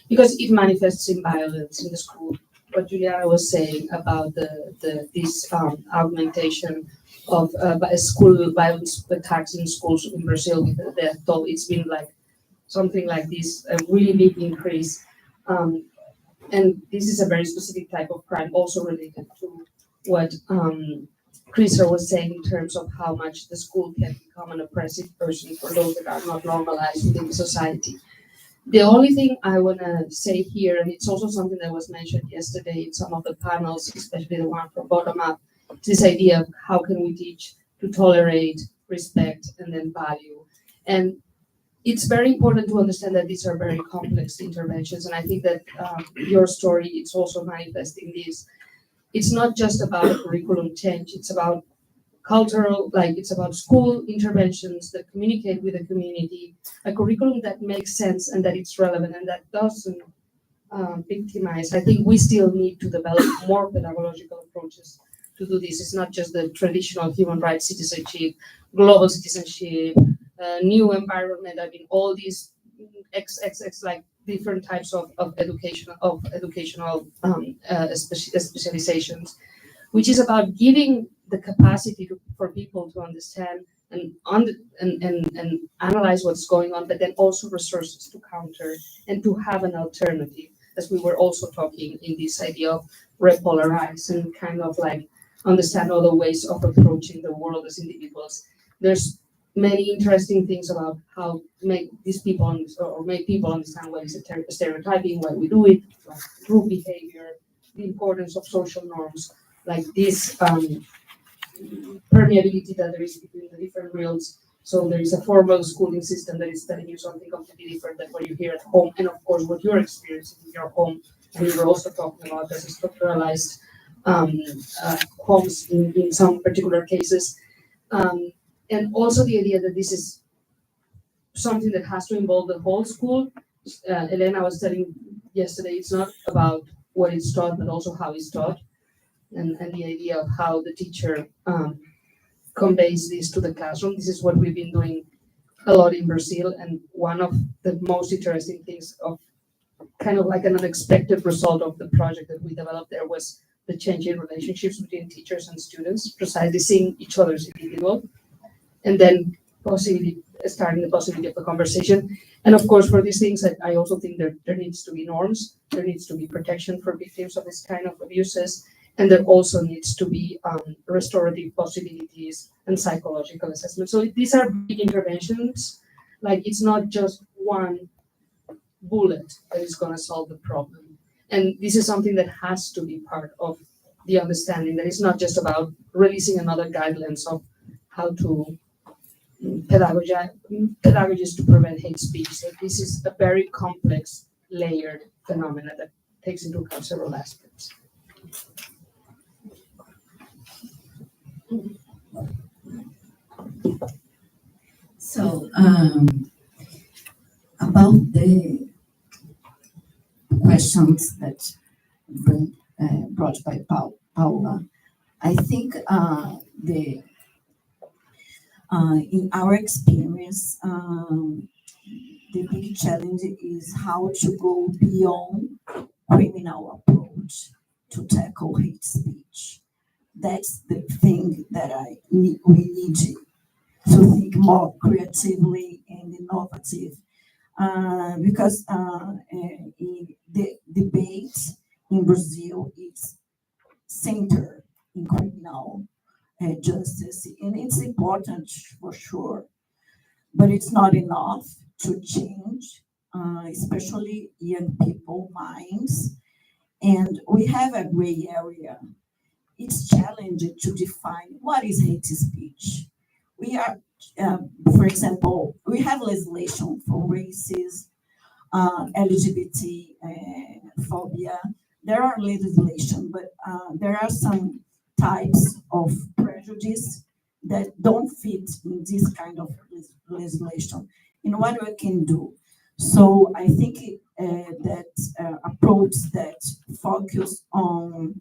because it manifests in violence in the school. What Juliana was saying about this augmentation of school violence attacks in schools in Brazil with the death toll, it's been like something like this, a really big increase. And this is a very specific type of crime, also related to what Chrisa was saying in terms of how much the school can become an oppressive person for those that are not normalized within society. The only thing I want to say here, and it's also something that was mentioned yesterday in some of the panels, especially the one from Bottom Up, is this idea of how can we teach to tolerate, respect, and then value. And it's very important to understand that these are very complex interventions. And I think that your story, it's also manifesting this. It's not just about a curriculum change, it's about cultural, like it's about school interventions that communicate with the community, a curriculum that makes sense and that it's relevant and that doesn't victimize. I think we still need to develop more pedagogical approaches to do this. It's not just the traditional human rights citizenship, global citizenship, new environment. I mean, all these XXX like different types of educational specializations, which is about giving the capacity for people to understand and analyze what's going on, but then also resources to counter and to have an alternative, as we were also talking in this idea of repolarize and kind of like understand other ways of approaching the world as individuals. There's many interesting things about how to make these people make people understand what is stereotyping, why we do it, like group behavior, the importance of social norms, like this permeability that there is between the different realms. So there is a formal schooling system that is telling you something completely different than what you hear at home, and of course what you're experiencing in your home. And we were also talking about this structuralized homes in some particular cases. And also the idea that this is something that has to involve the whole school. Elena was telling yesterday, it's not about what it's taught, but also how it's taught. And the idea of how the teacher conveys this to the classroom. This is what we've been doing a lot in Brazil. And one of the most interesting things of kind of like an unexpected result of the project that we developed there was the change in relationships between teachers and students, precisely seeing each other as individual, and then starting the possibility of the conversation. And of course, for these things, I also think there needs to be norms, there needs to be protection for victims of this kind of abuses, and there also needs to be restorative possibilities and psychological assessment. So these are big interventions. Like it's not just one bullet that is going to solve the problem. And this is something that has to be part of the understanding that it's not just about releasing another guidelines of how to pedagogies to prevent hate speech. That this is a very complex, layered phenomena that takes into account several aspects. So, about the questions that were brought by Paula, I think in our experience, the big challenge is how to go beyond criminal approach to tackle hate speech. That's the thing that we need to think more creatively and innovative, because the debate in Brazil is centered in criminal justice, and it's important for sure, but it's not enough to change, especially young people minds, and we have a gray area. It's challenging to define what is hate speech. We are, for example, we have legislation for racism, LGBT phobia. There are legislation, but there are some types of prejudice that don't fit in this kind of legislation. And what we can do? So I think that approach that focus on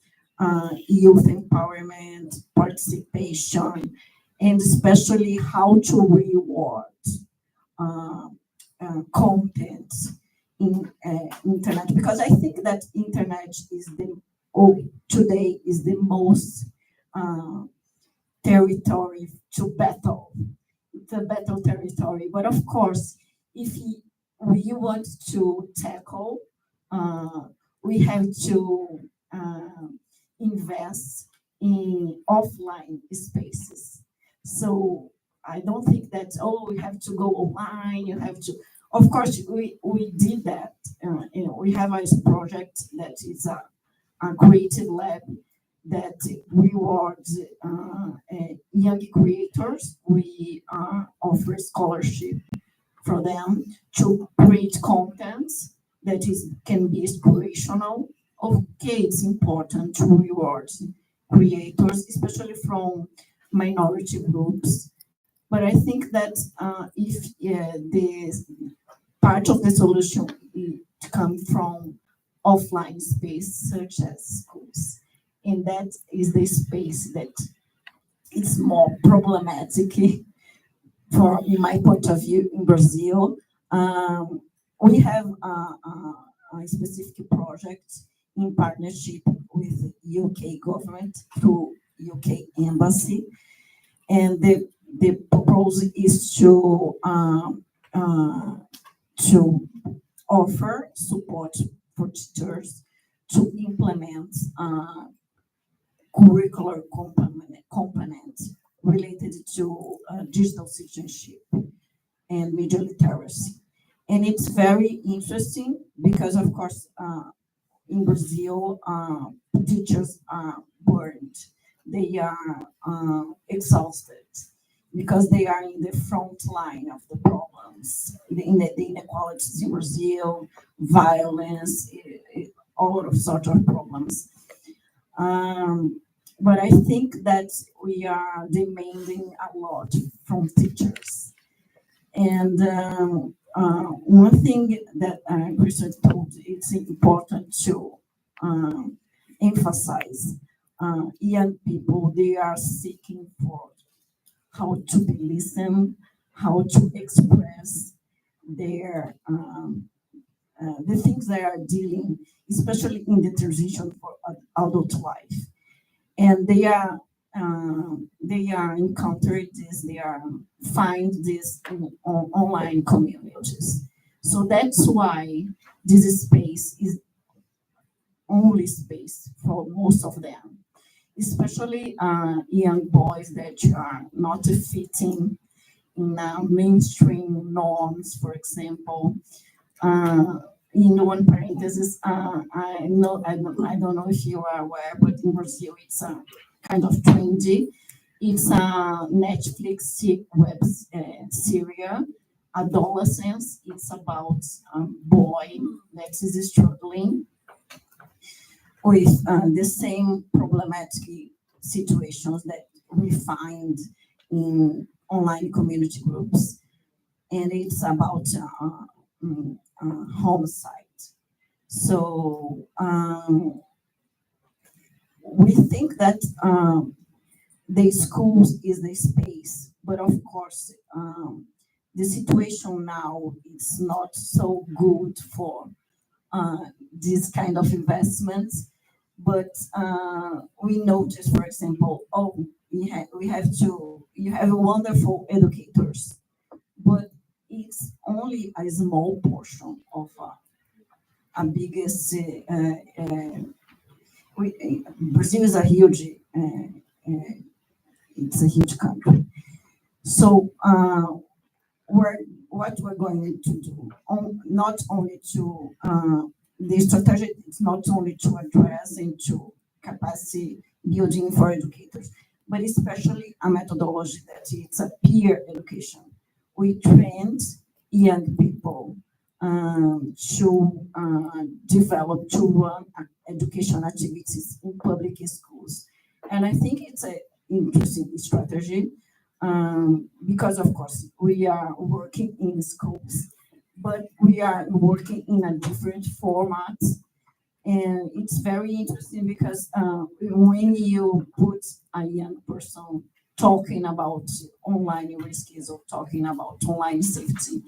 youth empowerment, participation, and especially how to reward content in internet, because I think that internet is today is the most territory to battle. It's a battle territory, but of course, if we want to tackle, we have to invest in offline spaces. So I don't think that, we have to go online, you have to, of course, we did that. We have a project that is a creative lab that rewards young creators. We offer scholarship for them to create content that can be inspirational. Okay, it's important to reward creators, especially from minority groups. But I think that if the part of the solution come from offline space, such as schools, and that is the space that is more problematic for, in my point of view, in Brazil. We have a specific project in partnership with the UK government through UK embassy, and the proposal is to offer support for teachers to implement curricular component related to digital citizenship and media literacy. And it's very interesting because, of course, in Brazil, teachers are burned. They are exhausted because they are in the front line of the problems, the inequalities in Brazil, violence, all of sort of problems. But I think that we are demanding a lot from teachers. And one thing that Christian told, it's important to emphasize. Young people, they are seeking for how to be listened, how to express their the things they are dealing, especially in the transition for adult life. And they are encountering this, they are find this in online communities. So that's why this space is only space for most of them, especially young boys that are not fitting in mainstream norms, for example. In one parenthesis, I don't know if you are aware, but in Brazil it's kind of trendy. It's a Netflix web series, Adolescence. It's about a boy that is struggling with the same problematic situations that we find in online community groups. And it's about homicide. So we think that the schools is the space, but of course the situation now is not so good for this kind of investments. But we notice, for example, you have wonderful educators, but it's only a small portion of a biggest. Brazil is a huge, it's a huge country. So what we're going to do, not only to the strategy, it's not only to address into capacity building for educators, but especially a methodology that it's a peer education. We trained young people to develop, to run education activities in public schools. And I think it's an interesting strategy because, of course, we are working in schools, but we are working in a different format. And it's very interesting because when you put a young person talking about online risks or talking about online safety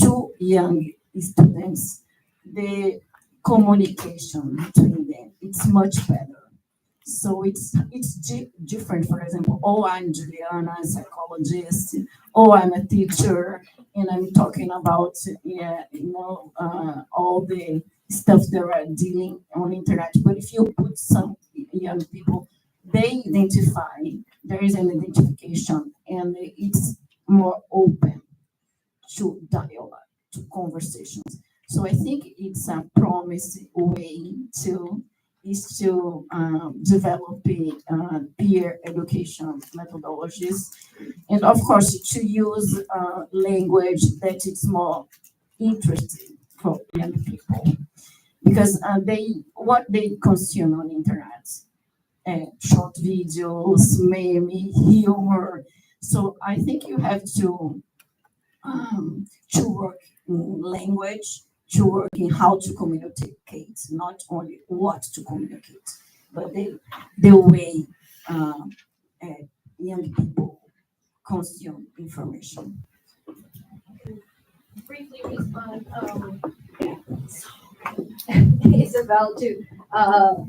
to young students, the communication between them, it's much better. So it's different. For example, I'm Juliana, a psychologist, I'm a teacher, and I'm talking about all the stuff that are dealing on internet. But if you put some young people, they identify, there is an identification, and it's more open to dialogue, to conversations. So I think it's a promising way to develop peer education methodologies, and of course to use language that is more interesting for young people, because what they consume on internet, short videos, meme, humor. So I think you have to work in language, to work in how to communicate, not only what to communicate, but the way young people consume information. Briefly respond, Isabelle, to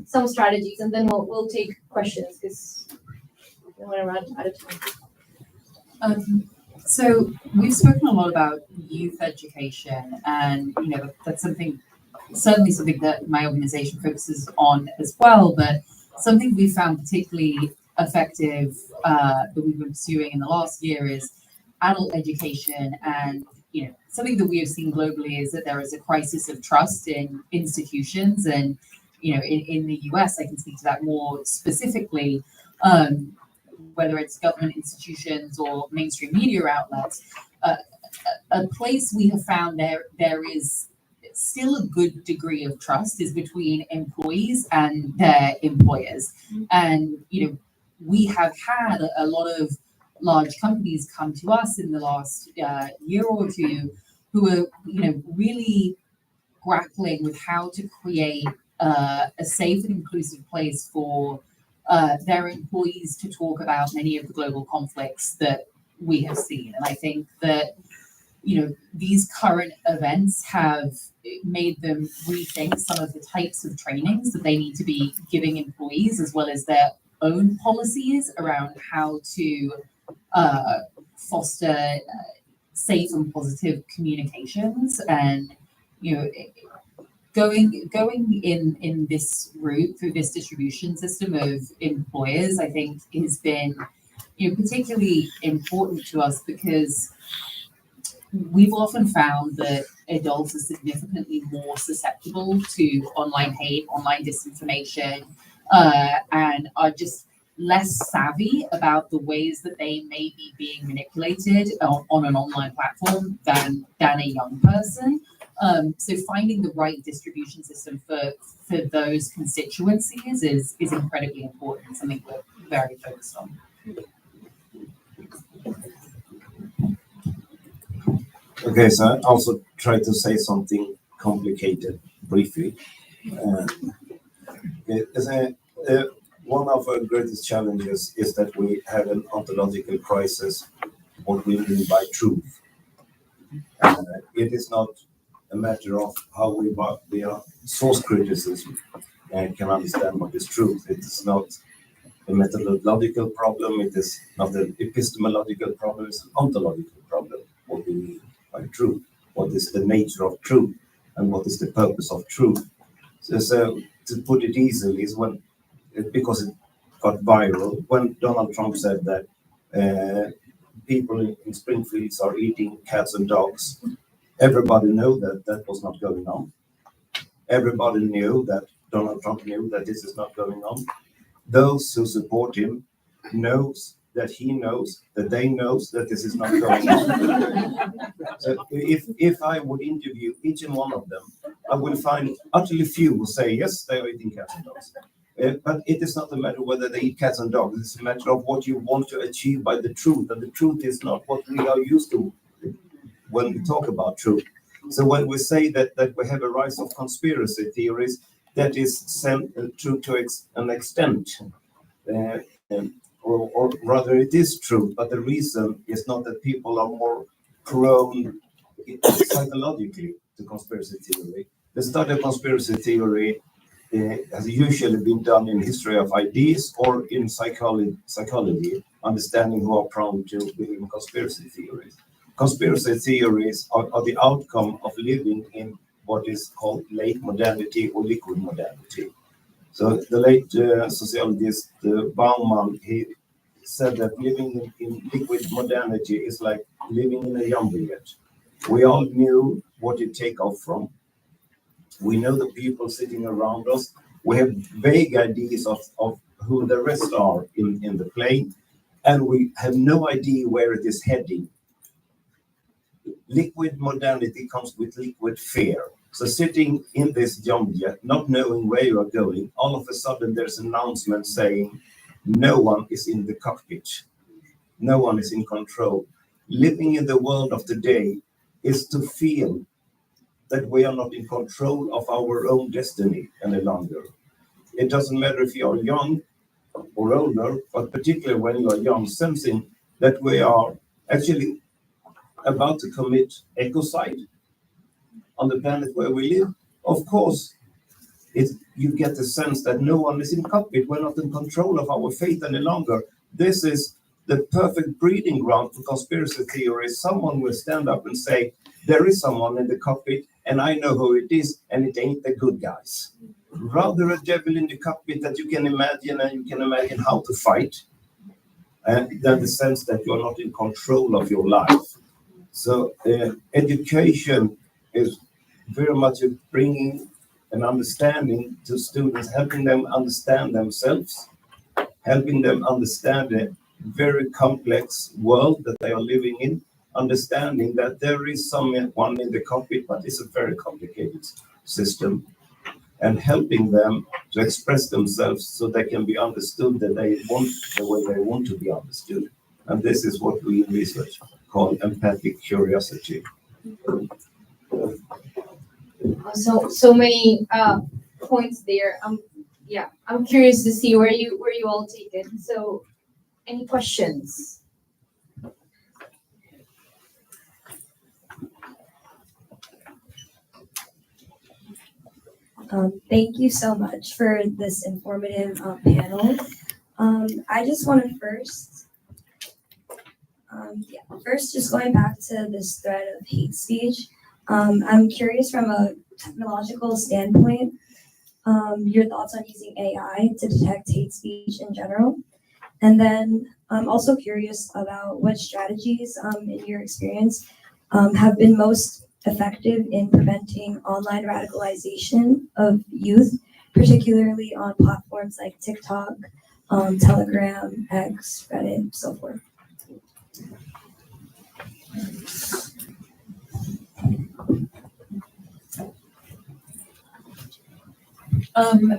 some strategies, and then we'll take questions because we want to run out of time. So we've spoken a lot about youth education, and that's certainly something that my organization focuses on as well. But something we found particularly effective that we've been pursuing in the last year is adult education. And something that we have seen globally is that there is a crisis of trust in institutions, and in the US, I can speak to that more specifically. Whether it's government institutions or mainstream media outlets, a place we have found there is still a good degree of trust is between employees and their employers. And, we have had a lot of large companies come to us in the last year or two who are, really grappling with how to create a safe and inclusive place for their employees to talk about many of the global conflicts that we have seen. And I think that, these current events have made them rethink some of the types of trainings that they need to be giving employees, as well as their own policies around how to foster safe and positive communications. And, going in this route through this distribution system of employers, I think has been particularly important to us because we've often found that adults are significantly more susceptible to online hate, online disinformation, and are just less savvy about the ways that they may be being manipulated on an online platform than a young person. So finding the right distribution system for those constituencies is incredibly important, something we're very focused on. Okay, so I also try to say something complicated briefly. One of our greatest challenges is that we have an ontological crisis, what we mean by truth. It is not a matter of how we are source criticism and can understand what is truth. It is not a methodological problem, it is not an epistemological problem, it's an ontological problem, what we mean by truth, what is the nature of truth, and what is the purpose of truth. So to put it easily, is because it got viral, when Donald Trump said that people in Springfields are eating cats and dogs, everybody knew that was not going on. Everybody knew that Donald Trump knew that this is not going on. Those who support him knows that he knows that they knows that this is not going on. So if I would interview each and one of them, I will find utterly few who say yes, they are eating cats and dogs. But it is not a matter whether they eat cats and dogs. It's a matter of what you want to achieve by the truth, and the truth is not what we are used to when we talk about truth. So when we say that we have a rise of conspiracy theories, that is true to an extent, or rather it is true, but the reason is not that people are more prone psychologically to conspiracy theory. The study of conspiracy theory has usually been done in history of ideas or in psychology, understanding who are prone to believe in conspiracy theories. Conspiracy theories are the outcome of living in what is called late modernity or liquid modernity. So the late sociologist Bauman, he said that living in liquid modernity is like living in a jumbojet. We all knew what to take off from. We know the people sitting around us. We have vague ideas of who the rest are in the plane, and we have no idea where it is heading. Liquid modernity comes with liquid fear. So sitting in this jump jet, not knowing where you are going, all of a sudden there's an announcement saying, no one is in the cockpit. No one is in control. Living in the world of today is to feel that we are not in control of our own destiny any longer. It doesn't matter if you are young or older, but particularly when you are young, sensing that we are actually about to commit ecocide on the planet where we live. Of course, you get the sense that no one is in cockpit. We're not in control of our fate any longer. This is the perfect breeding ground for conspiracy theories. Someone will stand up and say, there is someone in the cockpit, and I know who it is, and it ain't the good guys. Rather a devil in the cockpit that you can imagine, and you can imagine how to fight, and then the sense that you're not in control of your life. So education is very much bringing an understanding to students, helping them understand themselves, helping them understand the very complex world that they are living in, understanding that there is someone in the cockpit, but it's a very complicated system, and helping them to express themselves so they can be understood the way they want to be understood. And this is what we in research call empathic curiosity. So many points there. I'm curious to see where you all take it. So, any questions? Thank you so much for this informative panel. I just want to first just going back to this thread of hate speech. I'm curious from a technological standpoint, your thoughts on using AI to detect hate speech in general. And then I'm also curious about what strategies, in your experience, have been most effective in preventing online radicalization of youth, particularly on platforms like TikTok, Telegram, X, Reddit, so forth.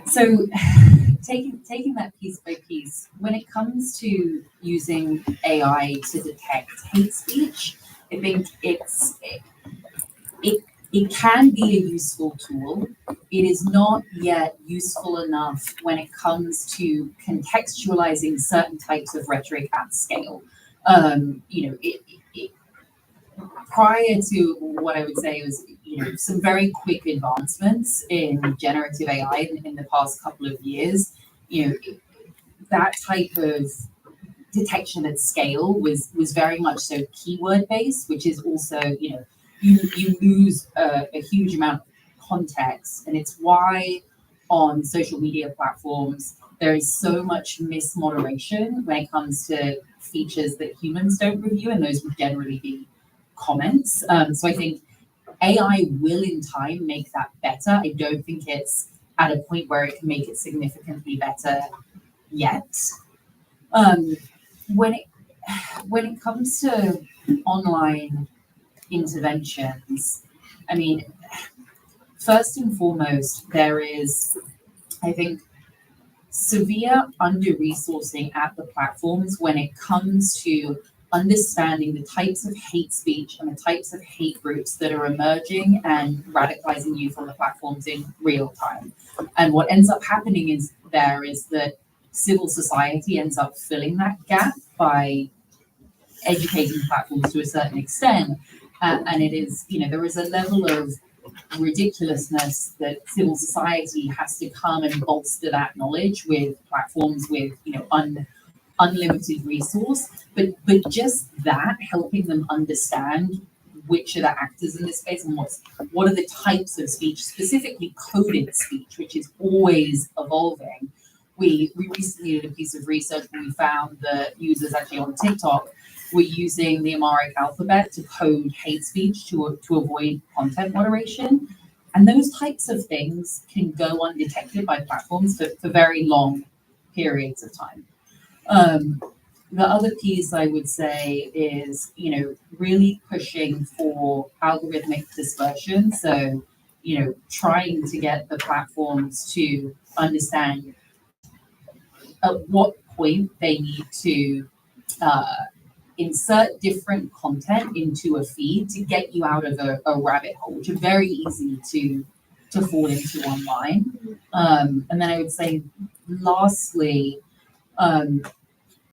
So taking that piece by piece, when it comes to using AI to detect hate speech, I think it can be a useful tool. It is not yet useful enough when it comes to contextualizing certain types of rhetoric at scale. Prior to what I would say was, some very quick advancements in generative AI in the past couple of years, that type of detection at scale was very much so keyword based, which is also, you lose a huge amount of context, and it's why on social media platforms there is so much mismoderation when it comes to features that humans don't review, and those would generally be comments. So I think AI will in time make that better. I don't think it's at a point where it can make it significantly better yet. When it comes to online interventions, I mean, first and foremost, there is, I think, severe under-resourcing at the platforms when it comes to understanding the types of hate speech and the types of hate groups that are emerging and radicalizing youth on the platforms in real time. And what ends up happening is that civil society ends up filling that gap by educating platforms to a certain extent. And it is, there is a level of ridiculousness that civil society has to come and bolster that knowledge with platforms with, unlimited resource, but just that, helping them understand which are the actors in this space and what are the types of speech, specifically coded speech, which is always evolving. We recently did a piece of research where we found that users actually on TikTok were using the Amharic alphabet to code hate speech to avoid content moderation. And those types of things can go undetected by platforms for very long periods of time. The other piece I would say is, really pushing for algorithmic dispersion. So, trying to get the platforms to understand at what point they need to insert different content into a feed to get you out of a rabbit hole, which are very easy to fall into online. And then I would say, lastly,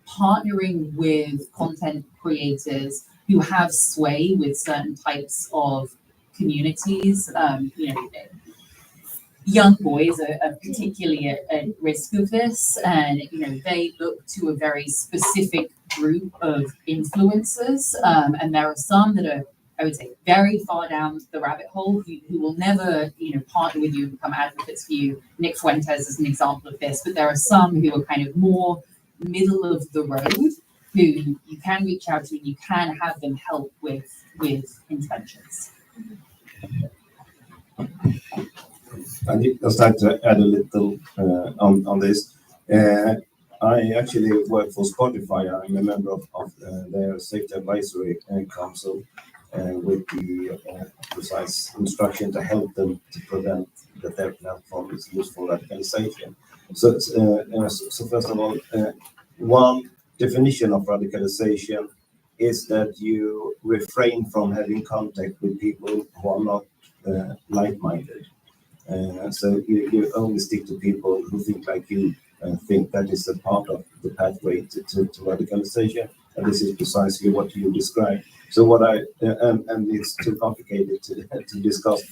partnering with content creators who have sway with certain types of communities. Young boys are particularly at risk of this, and they look to a very specific group of influencers, and there are some that are, I would say, very far down the rabbit hole who will never partner with you and become advocates for you. Nick Fuentes is an example of this, but there are some who are kind of more middle of the road who you can reach out to and you can have them help with interventions. I just like to add a little on this. I actually work for Spotify. I'm a member of their safety advisory council with the precise instruction to help them to prevent that their platform is used for radicalization. So first of all, one definition of radicalization is that you refrain from having contact with people who are not like-minded. So you only stick to people who think like you, think that is a part of the pathway to radicalization, and this is precisely what you described. So what and it's too complicated to discuss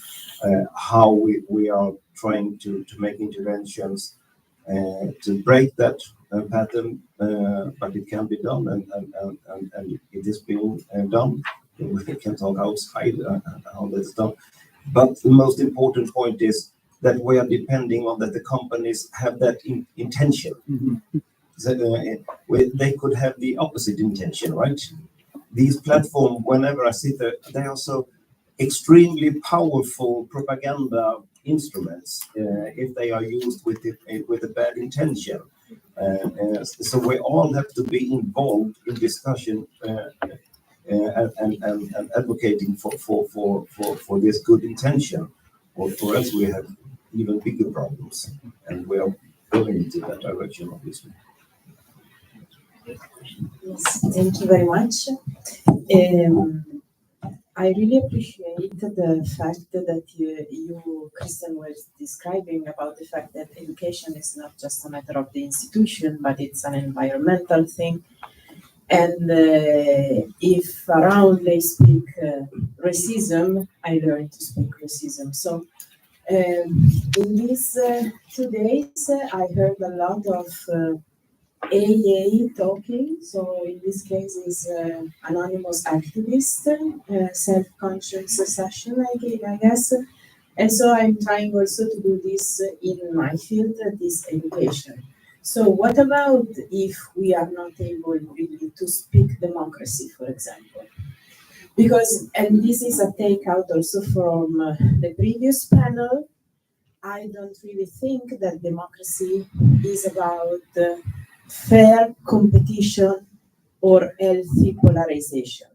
how we are trying to make interventions to break that pattern, but it can be done, and it is being done. We can talk outside how that's done. But the most important point is that we are depending on that the companies have that intention. Mm-hmm. So, they could have the opposite intention, right? These platforms, whenever I see that, they are so extremely powerful propaganda instruments if they are used with a bad intention. So we all have to be involved in discussion and advocating for this good intention, or for else we have even bigger problems, and we are going into that direction, obviously. Yes, thank you very much. I really appreciate the fact that you, Kristen, were describing about the fact that education is not just a matter of the institution, but it's an environmental thing. And if around they speak racism, I learned to speak racism. So in these 2 days, I heard a lot of AA talking. So in this case, is anonymous activist, self-conscious session, I guess. And so I'm trying also to do this in my field, this education. So what about if we are not able really to speak democracy, for example? Because, and this is a takeout also from the previous panel, I don't really think that democracy is about fair competition or healthy polarization.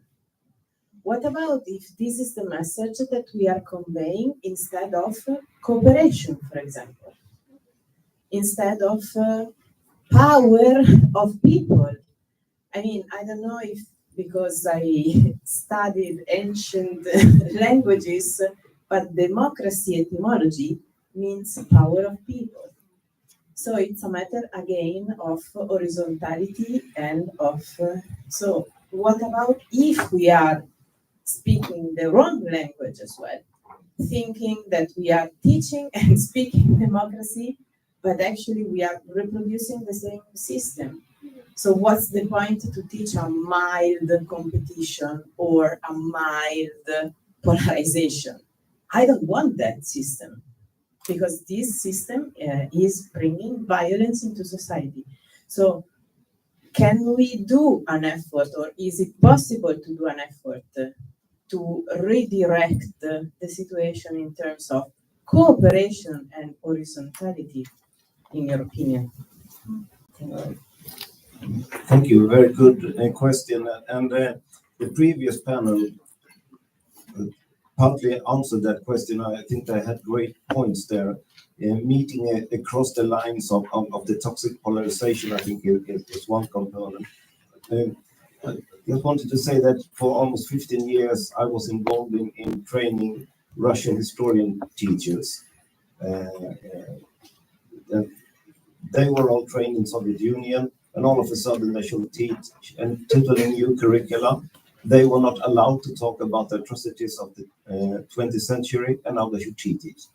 What about if this is the message that we are conveying instead of cooperation, for example? Instead of power of people. I mean, I don't know if because I studied ancient languages, but democracy etymology means power of people. So it's a matter again of horizontality and of, so what about if we are speaking the wrong language as well, thinking that we are teaching and speaking democracy, but actually we are reproducing the same system. So what's the point to teach a mild competition or a mild polarization? I don't want that system, because this system is bringing violence into society. So can we do an effort, or is it possible to do an effort to redirect the situation in terms of cooperation and horizontality, in your opinion? Thank you. Very good question. And the previous panel partly answered that question. I think they had great points there. Meeting across the lines of the toxic polarization, I think, is one component. I just wanted to say that for almost 15 years, I was involved in training Russian historian teachers. They were all trained in Soviet Union, and all of a sudden they should teach a totally new curriculum. They were not allowed to talk about the atrocities of the 20th century, and now they should teach it.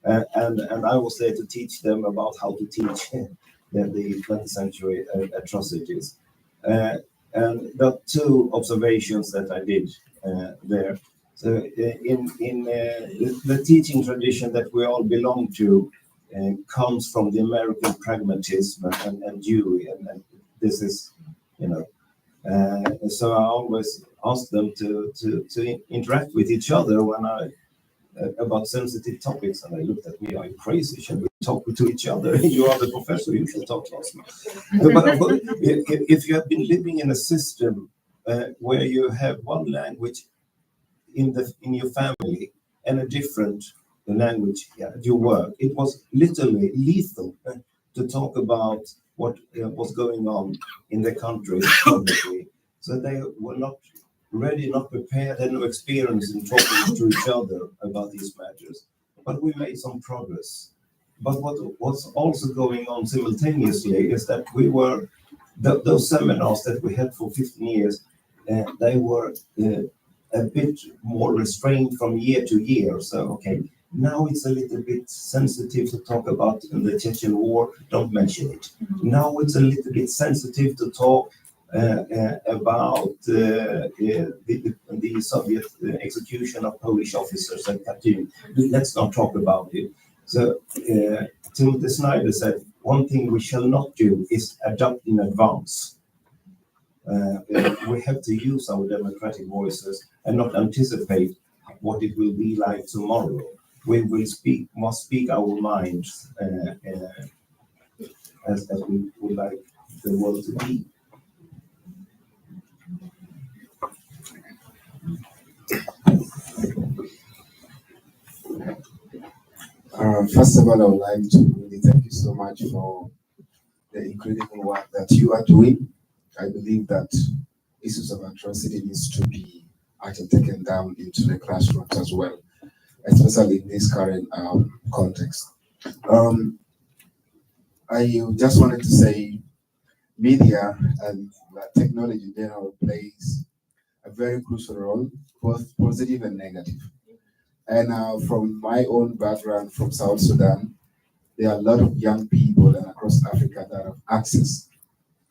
And I was there to teach them about how to teach the 20th century atrocities. And there are two observations that I did there. So in the teaching tradition that we all belong to comes from the American pragmatism and Dewey, and this is, so I always ask them to interact with each other when about sensitive topics, and they looked at me, are you crazy? Should we talk to each other? You are the professor, you should talk to us. But if you have been living in a system where you have one language in your family and a different language at your work, it was literally lethal to talk about what was going on in the country publicly. So they were not ready, not prepared, had no experience in talking to each other about these matters. But we made some progress. But what's also going on simultaneously is that those seminars that we had for 15 years, they were a bit more restrained from year to year. So, okay, now it's a little bit sensitive to talk about the Chechen War, don't mention it. Now it's a little bit sensitive to talk about the Soviet execution of Polish officers at Katyn. Let's not talk about it. So Timothy Snyder said, one thing we shall not do is adapt in advance. We have to use our democratic voices and not anticipate what it will be like tomorrow. We must speak our minds as we would like the world to be. First of all, I would like to really thank you so much for the incredible work that you are doing. I believe that issues of atrocity needs to be actually taken down into the classrooms as well, especially in this current context. I just wanted to say media and technology in general plays a very crucial role, both positive and negative. And from my own background from South Sudan, there are a lot of young people and across Africa that have access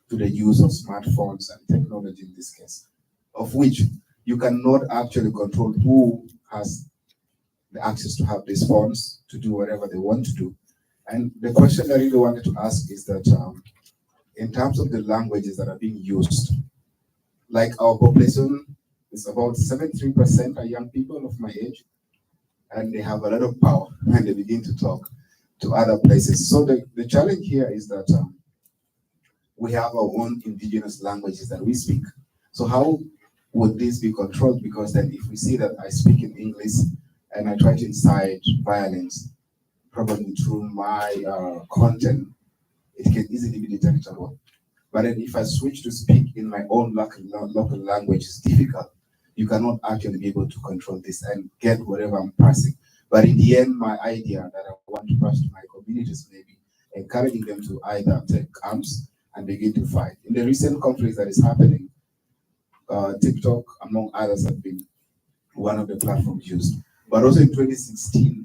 to the use of smartphones and technology in this case, of which you cannot actually control who has the access to have these phones to do whatever they want to do. And the question I really wanted to ask is that in terms of the languages that are being used, like our population is about 73% are young people of my age, and they have a lot of power when they begin to talk to other places. So the challenge here is that we have our own indigenous languages that we speak. So how would this be controlled? Because then if we see that I speak in English and I try to incite violence, probably through my content, it can easily be detectable. But then if I switch to speak in my own local language, it's difficult. You cannot actually be able to control this and get whatever I'm passing. But in the end, my idea that I want to pass to my communities may be encouraging them to either take arms and begin to fight. In the recent conflicts that is happening, TikTok, among others, have been one of the platforms used. But also in 2016,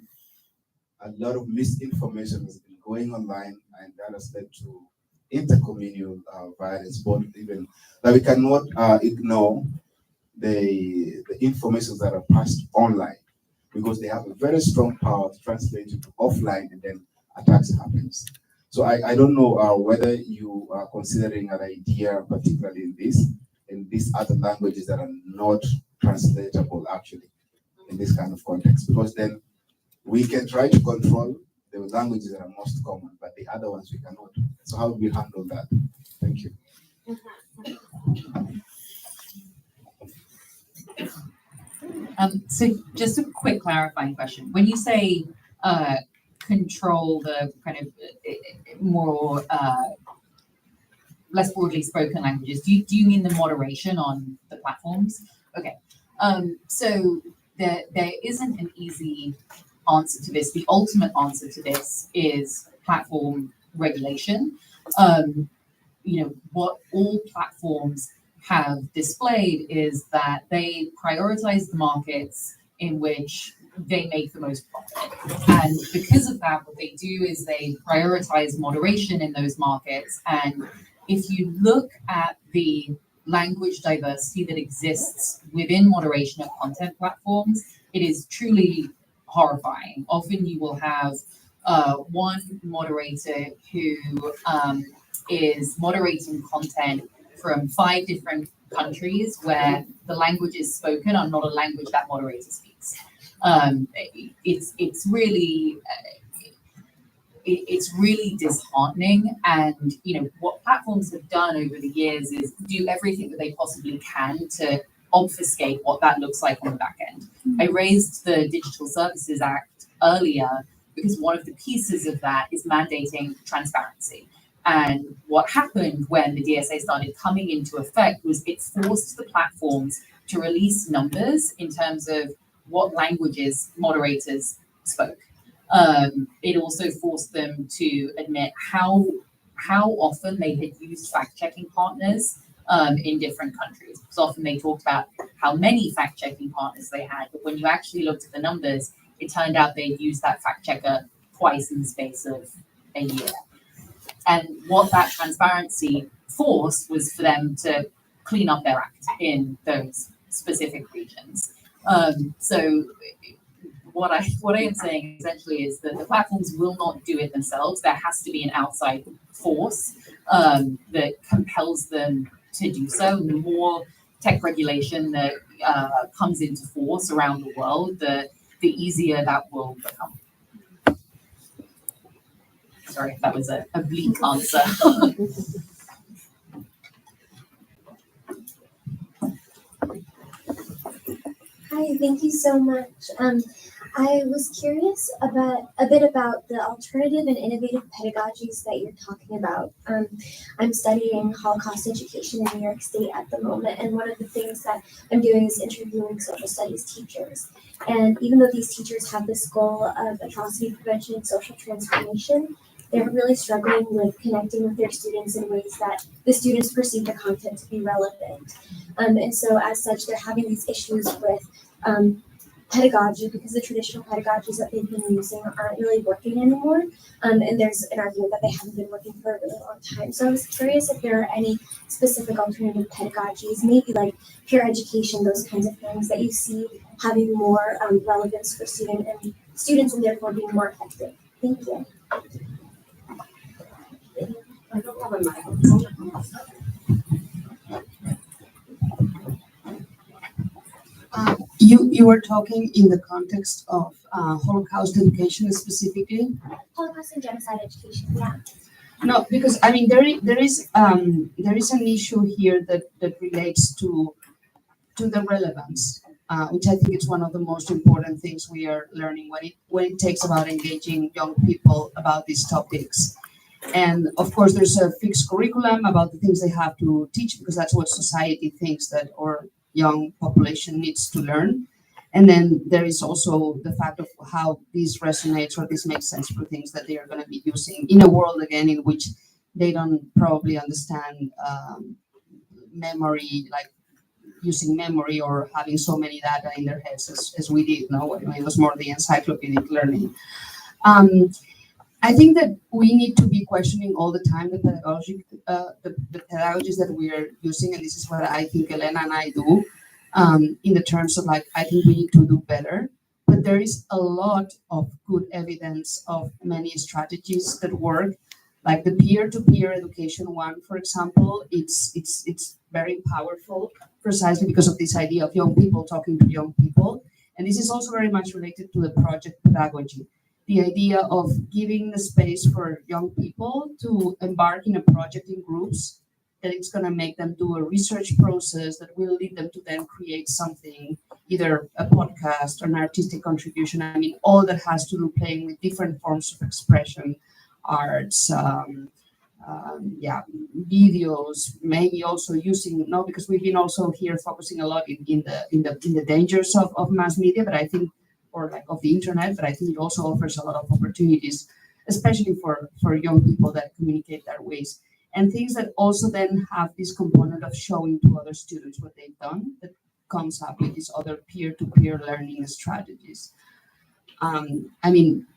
a lot of misinformation has been going online, and that has led to intercommunal violence. But even that we cannot ignore the information that are passed online, because they have a very strong power to translate it to offline, and then attacks happens. So I don't know whether you are considering an idea, particularly in these other languages that are not translatable actually in this kind of context, because then we can try to control the languages that are most common, but the other ones we cannot. So how do we handle that? Thank you. So just a quick clarifying question. When you say control the kind of more less broadly spoken languages, do you mean the moderation on the platforms? Okay. So there isn't an easy answer to this. The ultimate answer to this is platform regulation. What all platforms have displayed is that they prioritize the markets in which they make the most profit. And because of that, what they do is they prioritize moderation in those markets. And if you look at the language diversity that exists within moderation of content platforms, it is truly horrifying. Often you will have one moderator who is moderating content from 5 different countries where the languages spoken are not a language that moderator speaks. It's really disheartening. And what platforms have done over the years is do everything that they possibly can to obfuscate what that looks like on the back end. I raised the Digital Services Act earlier because one of the pieces of that is mandating transparency. And what happened when the DSA started coming into effect was it forced the platforms to release numbers in terms of what languages moderators spoke. It also forced them to admit how often they had used fact-checking partners in different countries. Because often they talked about how many fact-checking partners they had, but when you actually looked at the numbers, it turned out they'd used that fact-checker twice in the space of a year. And what that transparency forced was for them to clean up their act in those specific regions. So what I am saying essentially is that the platforms will not do it themselves. There has to be an outside force that compels them to do so. And the more tech regulation that comes into force around the world, the easier that will become. Sorry if that was a bleak answer. Hi, thank you so much. I was curious about a bit about the alternative and innovative pedagogies that you're talking about. I'm studying Holocaust education in New York State at the moment, and one of the things that I'm doing is interviewing social studies teachers. And even though these teachers have this goal of atrocity prevention and social transformation, they're really struggling with connecting with their students in ways that the students perceive the content to be relevant. And so as such, they're having these issues with pedagogy because the traditional pedagogies that they've been using aren't really working anymore. And there's an argument that they haven't been working for a really long time. So I was curious if there are any specific alternative pedagogies, maybe like peer education, those kinds of things that you see having more relevance for students and therefore being more effective. Thank you. I don't have a microphone. You were talking in the context of Holocaust education specifically? Holocaust and genocide education, yeah. No, because I mean there is an issue here that relates to the relevance, which I think is one of the most important things we are learning when it takes about engaging young people about these topics. And of course, there's a fixed curriculum about the things they have to teach because that's what society thinks that our young population needs to learn. And then there is also the fact of how this resonates or this makes sense for things that they are going to be using in a world, again, in which they don't probably understand memory, like using memory or having so many data in their heads as we did. No, it was more the encyclopedic learning. I think that we need to be questioning all the time the pedagogy, the pedagogies that we are using, and this is what I think Elena and I do, in the terms of like, I think we need to do better. But there is a lot of good evidence of many strategies that work, like the peer-to-peer education one, for example. It's very powerful, precisely because of this idea of young people talking to young people, and this is also very much related to the project pedagogy. The idea of giving the space for young people to embark in a project in groups, that it's going to make them do a research process that will lead them to then create something either a podcast or an artistic contribution. I mean, all that has to do playing with different forms of expression, arts, videos, maybe also using, no, because we've been also here focusing a lot in the dangers of mass media, but I think, or like of the internet, but I think it also offers a lot of opportunities, especially for young people that communicate their ways, and things that also then have this component of showing to other students what they've done, that comes up with these other peer-to-peer learning strategies. I mean,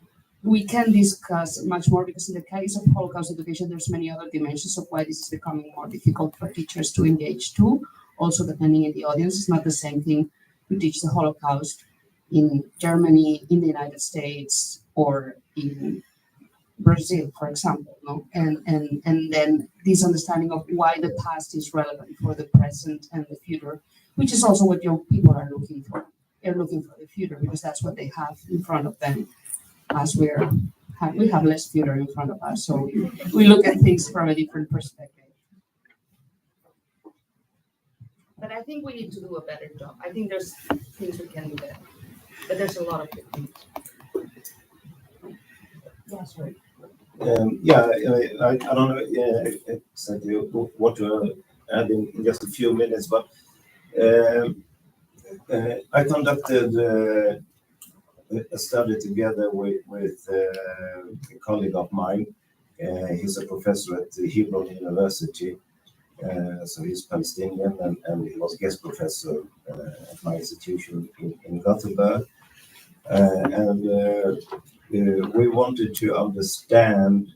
we can discuss much more, because in the case of Holocaust education, there's many other dimensions of why this is becoming more difficult for teachers to engage too. Also, depending on the audience, it's not the same thing to teach the Holocaust in Germany, in the United States, or in Brazil, for example, no? And then this understanding of why the past is relevant for the present and the future, which is also what young people are looking for. They're looking for the future because that's what they have in front of them, as we have less future in front of us. So we look at things from a different perspective. But I think we need to do a better job. I think there's things we can do better, but there's a lot of good things. Yeah, sorry. I don't know exactly what to add in just a few minutes, but I conducted a study together with a colleague of mine. He's a professor at Hebron University, so he's Palestinian, and he was guest professor at my institution in Gothenburg. We wanted to understand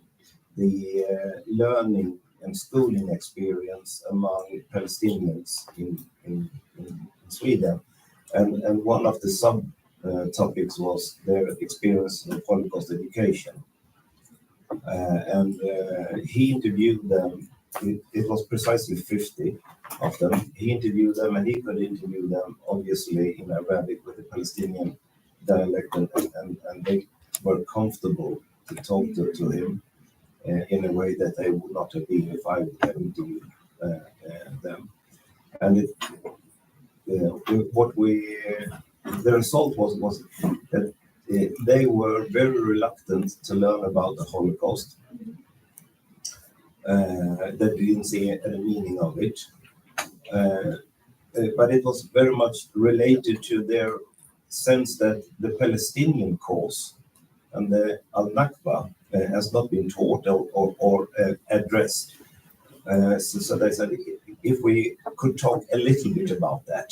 the learning and schooling experience among Palestinians in Sweden. And one of the topics was their experience of Holocaust education. He interviewed them. It was precisely 50 of them. He interviewed them, and he could interview them, obviously, in Arabic with the Palestinian dialect, and they were comfortable to talk to him in a way that they would not have been if I would have interviewed them. And the result was that they were very reluctant to learn about the Holocaust. They didn't see any meaning of it. But it was very much related to their sense that the Palestinian cause and the Al-Nakba has not been taught or addressed. So they said, if we could talk a little bit about that,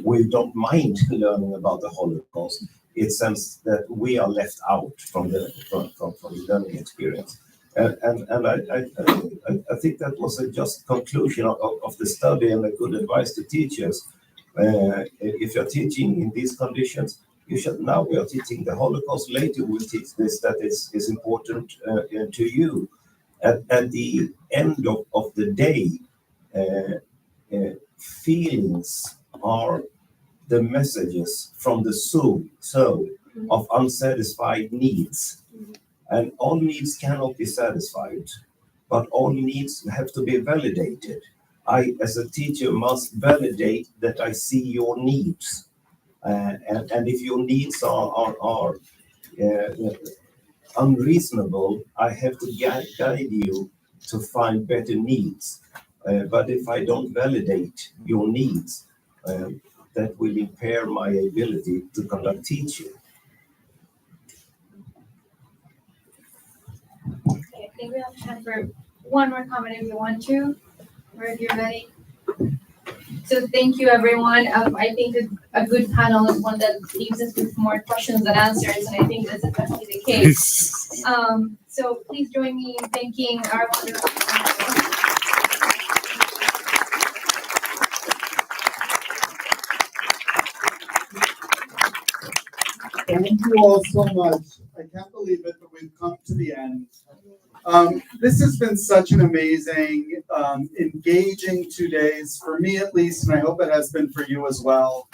we don't mind learning about the Holocaust. It seems that we are left out from the learning experience. And I think that was a just conclusion of the study and a good advice to teachers. If you're teaching in these conditions, you should. Now we are teaching the Holocaust. Later we'll teach this that is important to you. At the end of the day, feelings are the messages from the soul of unsatisfied needs. And all needs cannot be satisfied, but all needs have to be validated. I, as a teacher, must validate that I see your needs. And if your needs are unreasonable, I have to guide you to find better needs. But if I don't validate your needs, that will impair my ability to conduct teaching. Okay, I think we have time for one more comment if you want to, or if you're ready. So thank you, everyone. I think a good panel is one that leaves us with more questions than answers, and I think that's definitely the case. So please join me in thanking our wonderful panelists. Thank you all so much. I can't believe it, but we've come to the end. This has been such an amazing, engaging 2 days, for me at least, and I hope it has been for you as well.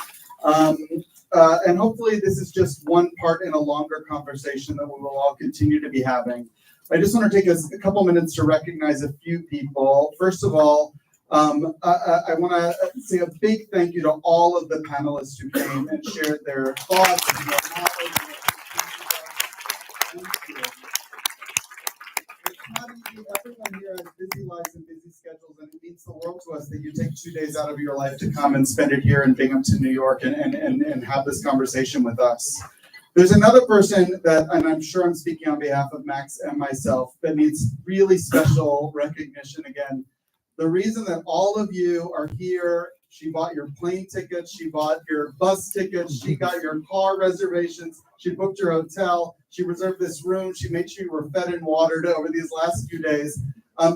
And hopefully this is just one part in a longer conversation that we will all continue to be having. I just want to take a couple minutes to recognize a few people. First of all, I want to say a big thank you to all of the panelists who came and shared their thoughts and their knowledge. Thank you. It's not easy. Everyone here has busy lives and busy schedules, and it means the world to us that you take 2 days out of your life to come and spend it here in Binghamton, New York, and have this conversation with us. There's another person that, and I'm sure I'm speaking on behalf of Max and myself, that needs really special recognition again. The reason that all of you are here, she bought your plane tickets, she bought your bus tickets, she got your car reservations, she booked your hotel, she reserved this room, she made sure you were fed and watered over these last few days.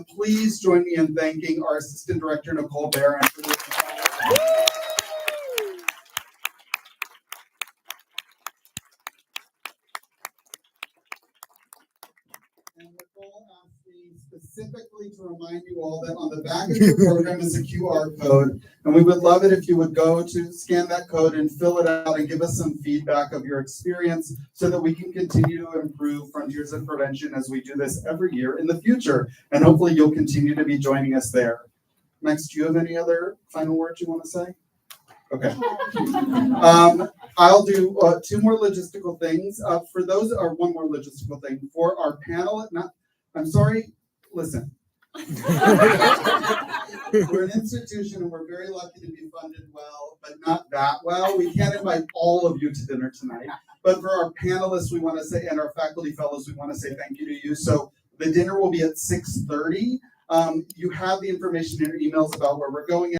Please join me in thanking our Assistant Director, Nicole Barron, for this. And Nicole asked me specifically to remind you all that on the back of your program is a QR code, and we would love it if you would go to scan that code and fill it out and give us some feedback of your experience so that we can continue to improve Frontiers of Prevention as we do this every year in the future. And hopefully you'll continue to be joining us there. Max, do you have any other final words you want to say? Okay. I'll do 2 more logistical things. For those, or 1 more logistical thing. For our panel, I'm sorry, listen. We're an institution and we're very lucky to be funded well, but not that well. We can't invite all of you to dinner tonight. But for our panelists, we want to say, and our faculty fellows, we want to say thank you to you. So the dinner will be at 6:30. You have the information in your emails about where we're going.